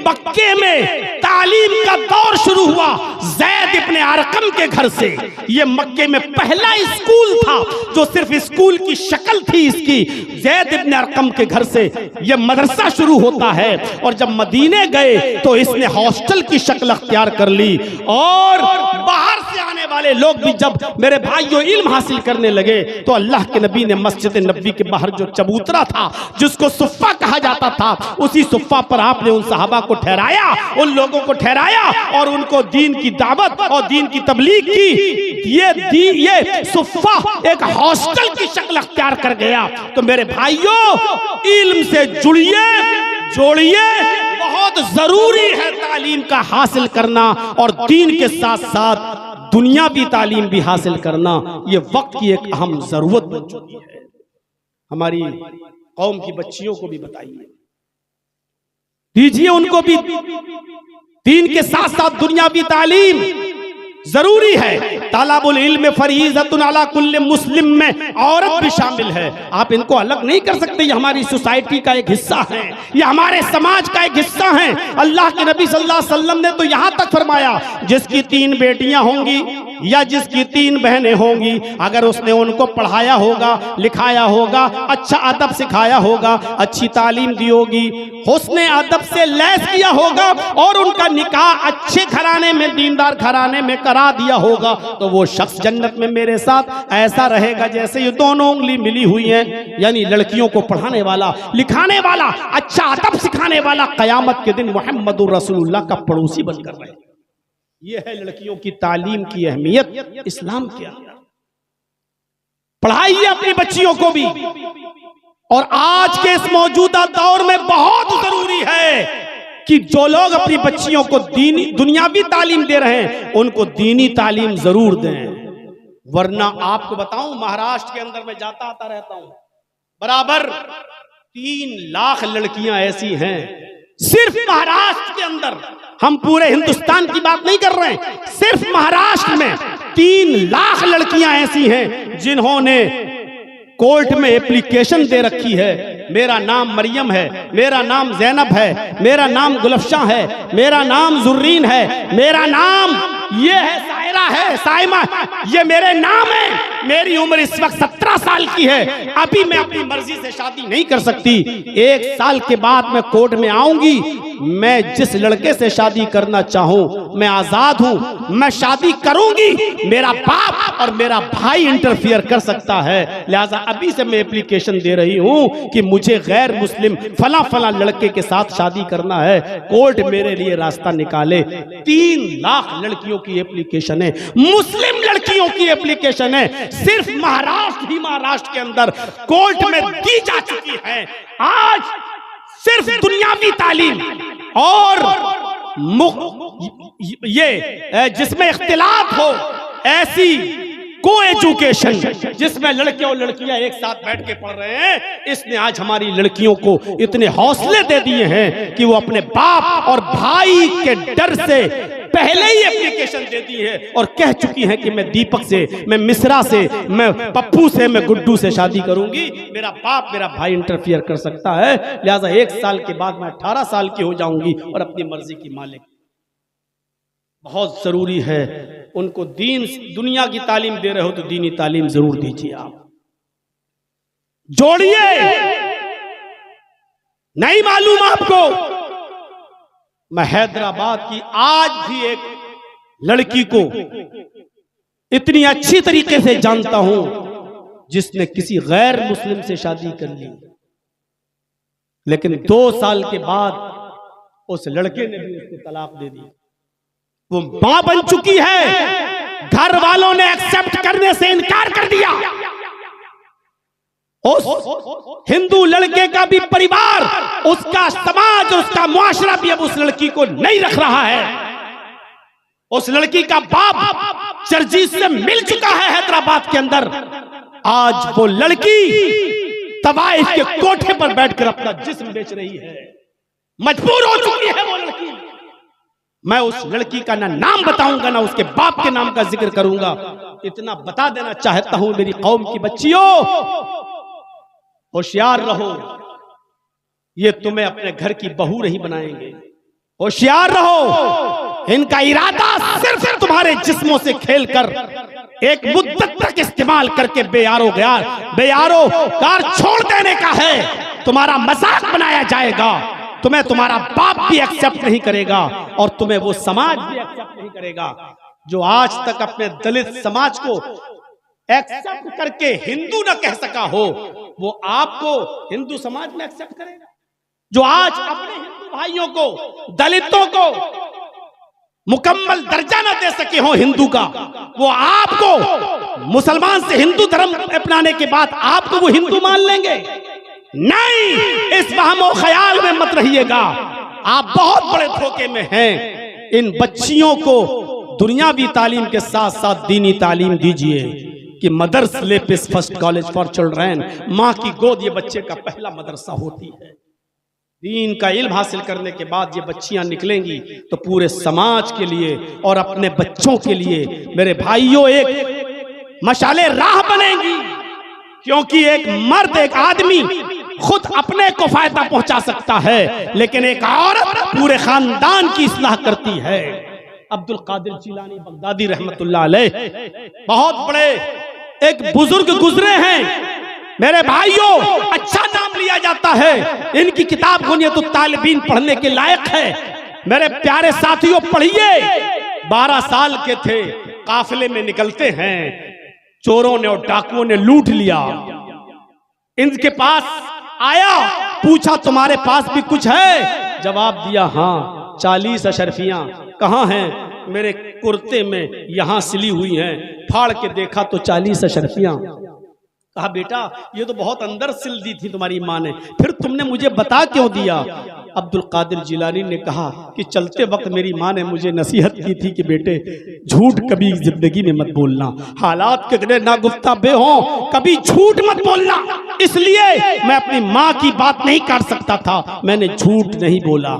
मक्के में तालीम का दौर शुरू हुआ ज़ैद इब्न अरकम के घर से। ये मक्के में पहला स्कूल था जो सिर्फ स्कूल की शक्ल थी इसकी। ज़ैद इब्न अरकम के घर से ये मदरसा शुरू होता है और जब मदीने गए तो इसने हॉस्टल की शक्ल अख्तियार कर ली और बाहर से आने वाले लोग भी जब मेरे भाइयों इल्म हासिल करने लगे तो अल्लाह के नबी ने मस्जिद नबी के बाहर जो चबूतरा था जिसको सुफ़ा कहा जाता था, उसी सुफ़ा पर आपने उन सहाबा को ठहराया, उन लोगों को ठहराया और उनको दीन की दावत और दीन की तबलीग की। ये सुफ़ा एक हॉस्टल की शक्ल अख्तियार कर गया। तो मेरे भाइयों, इल्म से जुड़िए, जोड़िए, बहुत जरूरी है तालीम का हासिल करना और दीन के साथ साथ दुनियावी तालीम भी हासिल करना। ये वक्त की एक अहम जरूरत बन चुकी है। हमारी कौम की बच्चियों को भी बताइए, दीजिए उनको भी दीन के साथ साथ दुनियावी तालीम जरूरी है। तालाबुल इल्म फरीज़तुन अला कुल्ले मुस्लिम में औरत भी शामिल है। आप इनको अलग नहीं कर सकते। ये हमारी सोसाइटी का एक हिस्सा है, ये हमारे समाज का एक हिस्सा है। अल्लाह के नबी सल्लल्लाहु अलैहि वसल्लम ने तो यहाँ तक फरमाया, जिसकी 3 बेटियां होंगी या जिसकी 3 बहनें होंगी, अगर उसने उनको पढ़ाया होगा, लिखाया होगा, अच्छा अदब सिखाया होगा, अच्छी तालीम दी होगी, हुस्ने अदब से लैस किया होगा और उनका निकाह अच्छे घराने में, दीनदार घराने में करा दिया होगा, तो वो शख्स जन्नत में मेरे साथ ऐसा रहेगा जैसे ये दोनों उंगली मिली हुई हैं। यानी लड़कियों को पढ़ाने वाला, लिखाने वाला, अच्छा अदब सिखाने वाला क़यामत के दिन मुहम्मदुर रसूलुल्लाह का पड़ोसी बनकर रहे। यह है लड़कियों की तालीम की अहमियत इस्लाम के अंदर। पढ़ाइए अपनी बच्चियों को भी, और आज के इस मौजूदा दौर में बहुत जरूरी है कि जो लोग अपनी बच्चियों को दीनी दुनियावी तालीम दे रहे हैं उनको दीनी तालीम जरूर दें। वरना आपको बताऊं, महाराष्ट्र के अंदर मैं जाता आता रहता हूं, बराबर 3 लाख लड़कियां ऐसी हैं सिर्फ महाराष्ट्र के अंदर। हम पूरे हिंदुस्तान की बात नहीं कर रहे हैं, सिर्फ महाराष्ट्र में 3 लाख लड़कियां ऐसी हैं जिन्होंने कोर्ट में एप्लीकेशन दे रखी है, मेरा नाम मरियम है, मेरा नाम जैनब है, मेरा नाम गुलफशा है, मेरा नाम जुर्रीन है, मेरा नाम ये है सायरा है, साइमा, ये मेरे नाम है। मेरी उम्र इस वक्त 17 साल की है, अभी मैं अपनी मर्जी से शादी नहीं कर सकती। 1 साल के बाद मैं कोर्ट में आऊंगी, मैं जिस लड़के से शादी करना चाहूं मैं आजाद हूं, मैं शादी करूंगी। मेरा बाप और मेरा भाई इंटरफियर कर सकता है, लिहाजा अभी से मैं एप्लीकेशन दे रही हूं कि मुझे गैर मुस्लिम फला फला लड़के के साथ शादी करना है, कोर्ट मेरे लिए रास्ता निकाले। 3 लाख लड़कियों की एप्लीकेशन है, मुस्लिम लड़कियों की एप्लीकेशन है, सिर्फ महाराष्ट्र के अंदर कोर्ट में दी जा चुकी है। आज सिर्फ दुनियावी तालीम और ये जिसमें इख्तिलाफ हो, ऐसी को एजुकेशन जिसमें लड़के और लड़कियां एक साथ बैठ के पढ़ रहे हैं, इसने आज हमारी लड़कियों को इतने हौसले दे दिए हैं कि वो अपने बाप और भाई के डर से पहले ही एप्लीकेशन दे दी है और कह चुकी हैं कि मैं दीपक से, मैं मिश्रा से, मैं पप्पू से, मैं गुड्डू से शादी करूंगी। मेरा बाप मेरा भाई इंटरफियर कर सकता है, लिहाजा 1 साल के बाद मैं 18 साल की हो जाऊंगी और अपनी मर्जी की मालिक। बहुत जरूरी है उनको दीन, दुनिया की तालीम दे रहे हो तो दीनी तालीम जरूर दीजिए, आप जोड़िए। नहीं मालूम आपको, मैं हैदराबाद की आज भी एक लड़की को इतनी अच्छी तरीके से जानता हूं जिसने किसी गैर मुस्लिम से शादी कर ली, लेकिन 2 साल के बाद उस लड़के ने भी उसको तलाक दे दी। वो मां बन चुकी है, घर वालों ने एक्सेप्ट करने से इनकार कर दिया। उस हिंदू लड़के का भी परिवार, उसका समाज, उसका मुआशरा भी अब उस लड़की को नहीं रख रहा है। उस लड़की का बाप जर्जीत से मिल चुका है हैदराबाद के अंदर। आज वो लड़की तवाइफ के कोठे पर बैठकर अपना जिस्म बेच रही है, मजबूर हो चुकी है वो लड़की। मैं उस लड़की का ना नाम बताऊंगा ना उसके बाप के नाम का जिक्र करूंगा। इतना बता देना चाहता हूं मेरी कौम की बच्चियों, होशियार रहो, ये तुम्हें अपने घर की बहू नहीं बनाएंगे। होशियार रहो, इनका इरादा सिर्फ तुम्हारे जिस्मों से खेलकर एक मुद्दत तक इस्तेमाल करके बेयारो कार छोड़ देने का है। तुम्हारा मजाक बनाया जाएगा, तुम्हें तुम्हारा बाप भी एक्सेप्ट नहीं करेगा और तुम्हें वो समाज भी एक्सेप्ट नहीं करेगा जो आज तक अपने दलित समाज को एक्सेप्ट करके हिंदू न कह सका हो, वो आपको हिंदू समाज में एक्सेप्ट करेगा। जो आज अपने हिंदू भाइयों को, दलितों को मुकम्मल दर्जा न दे सके हो हिंदू का, वो आपको मुसलमान से हिंदू धर्म अपनाने के बाद आपको वो हिंदू मान लेंगे? नहीं, इस वहमो ख्याल में मत रहिएगा, आप बहुत बड़े धोखे में हैं। इन बच्चियों को दुनियावी तालीम के साथ साथ दीनी तालीम दीजिए कि mother's lap is first college for children, माँ की गोद ये बच्चे का पहला मदरसा होती है। दीन का इल्म हासिल करने के बाद ये बच्चियां निकलेंगी तो पूरे समाज के लिए और अपने बच्चों के लिए मेरे भाइयों एक मशाले राह बनेंगी। क्योंकि एक मर्द, एक आदमी खुद अपने को फायदा पहुंचा सकता है, लेकिन एक औरत पूरे खानदान की इस्लाह करती है। अब्दुल कादिर जिलानी बगदादी रहमतुल्लाह अलैह बहुत बड़े एक बुजुर्ग गुजरे हैं मेरे भाइयों, अच्छा नाम लिया जाता है। इनकी किताब बुनियतुत तालिबीन पढ़ने के लायक है। मेरे प्यारे साथियों, पढ़िए। 12 साल के थे, काफिले में निकलते हैं, चोरों ने और डाकुओं ने लूट लिया। इनके पास आया, पूछा तुम्हारे पास भी कुछ है? जवाब दिया हाँ, 40 अशरफियां। कहाँ हैं? मेरे कुर्ते में यहाँ सिली हुई हैं। फाड़ के देखा तो 40 अशरफियां। कहा बेटा ये तो बहुत अंदर सिल दी थी तुम्हारी माँ ने, फिर तुमने मुझे बता क्यों दिया? अब्दुल कादिर जिलानी ने कहा कि चलते वक्त मेरी माँ ने मुझे नसीहत की थी कि बेटे झूठ कभी जिंदगी में मत बोलना, हालात कितने नागुफ्ताबे हों कभी झूठ मत बोलना। इसलिए मैं अपनी माँ की बात नहीं काट सकता था, मैंने झूठ नहीं बोला।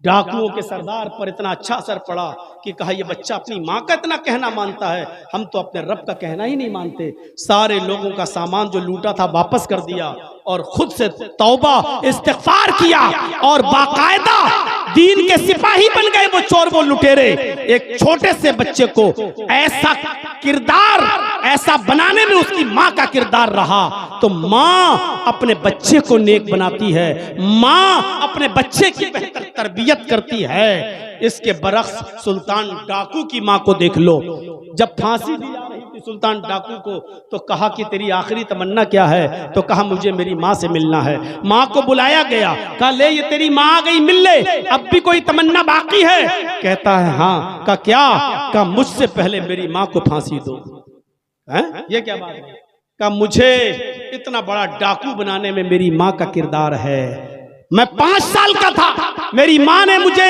डाकुओं के सरदार पर इतना अच्छा असर पड़ा कि कहा ये बच्चा अपनी माँ का इतना कहना मानता है, हम तो अपने रब का कहना ही नहीं मानते। सारे लोगों का सामान जो लूटा था वापस कर दिया और खुद से तौबा इस्तिग़फ़ार किया और बाकायदा दीन के सिपाही बन गए वो चोर वो लुटेरे। एक छोटे से बच्चे को ऐसा किरदार, ऐसा बनाने में उसकी माँ का किरदार रहा। तो माँ अपने बच्चे को नेक बनाती है, माँ अपने बच्चे की बेहतर तरबियत करती है। इसके बरक्स सुल्तान डाकू की माँ को देख लो। जब फांसी दी जा रही थी सुल्तान डाकू को, तो कहा कि तेरी आखिरी तमन्ना क्या है? तो कहा मुझे मेरी माँ से मिलना है। माँ को बुलाया गया, कहा ले ये तेरी माँ आ गई, मिल ले, अब भी कोई तमन्ना बाकी है? कहता है हाँ। कहा क्या? कहा मुझसे पहले मेरी माँ को फांसी दो। हैं? ये क्या बात है? कहा मुझे इतना बड़ा डाकू बनाने में मेरी माँ का किरदार है। मैं 5 साल का था, मेरी माँ ने मुझे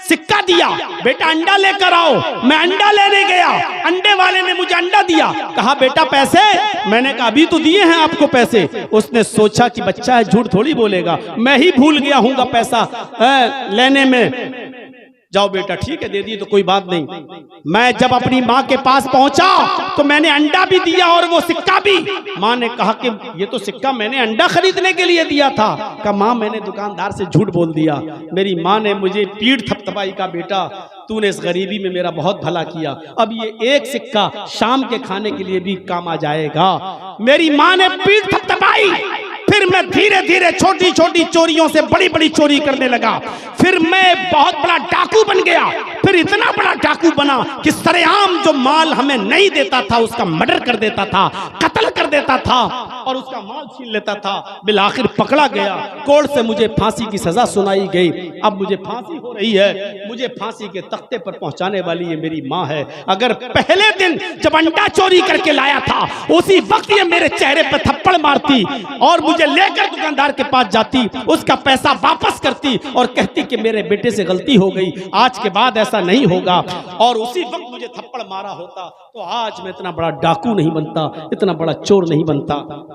सिक्का दिया, बेटा अंडा लेकर आओ। मैं अंडा लेने गया, अंडे वाले ने मुझे अंडा दिया, कहा बेटा पैसे? मैंने कहा अभी तो दिए हैं आपको पैसे। उसने सोचा कि बच्चा है, झूठ थोड़ी बोलेगा, मैं ही भूल गया हूँगा पैसा लेने में। जाओ बेटा, ठीक है दे दी तो कोई बात नहीं। मैं जब अपनी माँ के पास पहुंचा तो मैंने अंडा भी दिया और वो सिक्का भी। माँ ने कहा कि ये तो सिक्का मैंने अंडा खरीदने के लिए दिया था। कहा माँ मैंने दुकानदार से झूठ बोल दिया। मेरी माँ ने मुझे पीठ थपथपाई, का बेटा तूने इस गरीबी में मेरा बहुत भला किया, अब ये एक सिक्का शाम के खाने के लिए भी काम आ जाएगा। मेरी माँ ने पीठ थपथपाई। फिर मैं धीरे धीरे छोटी छोटी चोरियों से बड़ी बड़ी चोरी करने लगा। फिर मैं बहुत बड़ा डाकू बन गया। फिर इतना बड़ा डाकू बना कि सरेआम जो माल हमें नहीं देता था उसका मर्डर कर देता था, कत्ल कर देता था और उसका माल छीन लेता था। बिलाखिर पकड़ा गया, कोर्ट से मुझे फांसी की सजा सुनाई गई। अब मुझे फांसी हो रही है, मुझे फांसी के तख्ते पर पहुंचाने वाली ये मेरी माँ है। अगर पहले दिन जब अंडा चोरी करके लाया था उसी वक्त ये मेरे चेहरे पर थप्पड़ मारती और मुझे लेकर दुकानदार के पास जाती, उसका पैसा वापस करती और कहती कि मेरे बेटे से गलती हो गई, आज के बाद ऐसा नहीं होगा, और उसी वक्त मुझे थप्पड़ मारा होता तो आज मैं इतना बड़ा डाकू नहीं बनता, इतना बड़ा चोर नहीं बनता।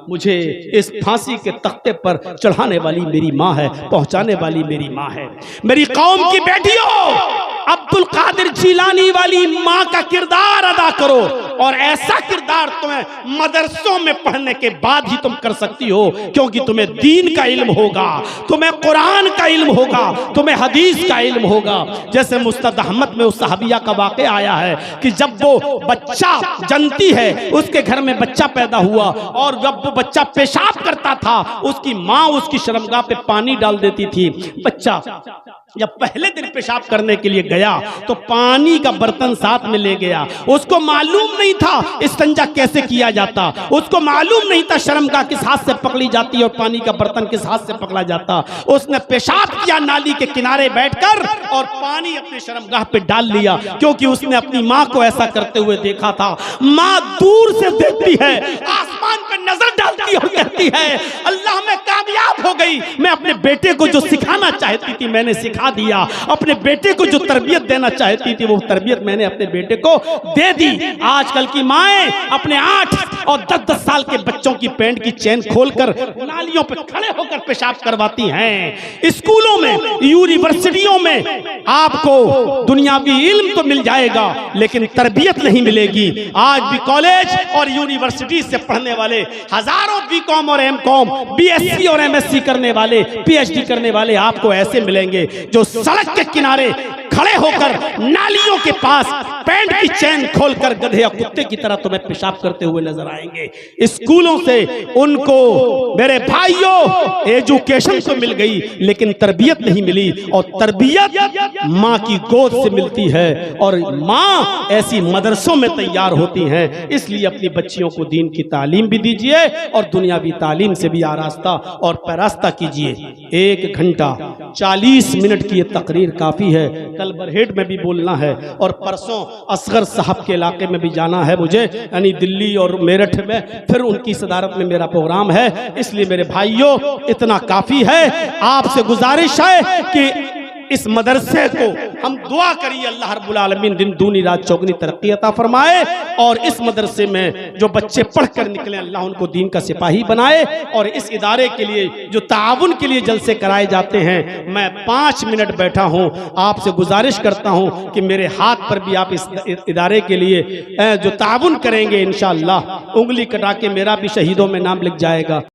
मुझे इस फांसी के तख्ते पर चढ़ाने वाली मेरी माँ है, पहुंचाने वाली मेरी माँ है। मेरी कौम की बेटियों, अब्दुल कादिर जिलानी वाली माँ का किरदार अदा करो और ऐसा किरदार तुम्हें मदरसों में पढ़ने के बाद ही तुम कर सकती हो, क्योंकि तुम्हें दीन का इल्म होगा, तुम्हें कुरान का इल्म होगा, तुम्हें हदीस का इल्म होगा। जैसे मुस्तद अहमद में उस सहाबिया का वाक़या आया है कि जब वो बच्चा जनती है, उसके घर में बच्चा पैदा हुआ और जब वो बच्चा पेशाब करता था उसकी माँ उसकी शर्मगाह पे पानी डाल देती थी। बच्चा जब पहले दिन पेशाब करने के लिए गया तो पानी का बर्तन साथ में ले गया। उसको मालूम नहीं था इस्तिंजा कैसे किया जाता, उसको मालूम नहीं था शर्मगाह किस हाथ से पकड़ी जाती और पानी का बर्तन किस हाथ से पकड़ा जाता। उसने पेशाब किया नाली के किनारे बैठकर और पानी अपने शर्मगाह पे डाल लिया, क्योंकि उसने अपनी माँ को ऐसा करते हुए देखा था। माँ दूर से देखती है, आसमान पे नजर डालती और कहती है अल्लाह मैं कामयाब हो गई, मैं अपने बेटे को जो सिखाना चाहती थी मैंने सिखा दिया, अपने बेटे को जो तरबियत देना चाहती थी वो तरबियत मैंने अपने बेटे को दे दी। आजकल की माएं अपने 8 और 10-10 साल के बच्चों की पैंट की चेन खोलकर नालियों पे खड़े होकर पेशाब करवाती हैं। स्कूलों में, यूनिवर्सिटियों में आपको दुनियावी इल्म तो मिल जाएगा लेकिन तरबियत नहीं मिलेगी। आज भी कॉलेज और यूनिवर्सिटी से पढ़ने वाले हजारों बीकॉम और एमकॉम, बीएससी और एमएससी करने वाले, पीएचडी करने वाले आपको ऐसे मिलेंगे जो सड़क के किनारे खड़े होकर नालियों के पास पैंट की चेन खोलकर गधे या कुत्ते की तरह तुम्हें पेशाब करते हुए नजर आएंगे। स्कूलों से उनको मेरे भाइयों एजुकेशन तो मिल गई लेकिन तरबियत नहीं मिली, और तरबियत माँ की गोद से मिलती है और माँ ऐसी मदरसों में तैयार होती हैं। इसलिए अपनी बच्चियों को दीन की तालीम भी दीजिए और दुनियावी तालीम से भी आरास्ता और पैरास्ता कीजिए। 1 घंटा 40 मिनट की ये तकरीर काफी है। कल बरहेट में भी बोलना है और परसों असगर साहब के इलाके में भी जाना है मुझे, यानी दिल्ली और मेरठ में, फिर उनकी सदारत में मेरा प्रोग्राम है। इसलिए मेरे भाइयों इतना काफी है। आपसे गुजारिश है कि इस मदरसे को हम दुआ करिए अल्लाह रब्बुल आलमीन दिन दूनी रात चौगनी तरक्की अता फरमाए, और इस मदरसे में जो बच्चे पढ़कर निकले अल्लाह उनको दीन का सिपाही बनाए। और इस इदारे के लिए जो ताउन के लिए जलसे कराए जाते हैं, मैं 5 मिनट बैठा हूं, आपसे गुजारिश करता हूं कि मेरे हाथ पर भी आप इस इदारे के लिए जो ताउन करेंगे इंशाअल्लाह उंगली कटा के मेरा भी शहीदों में नाम लिख जाएगा।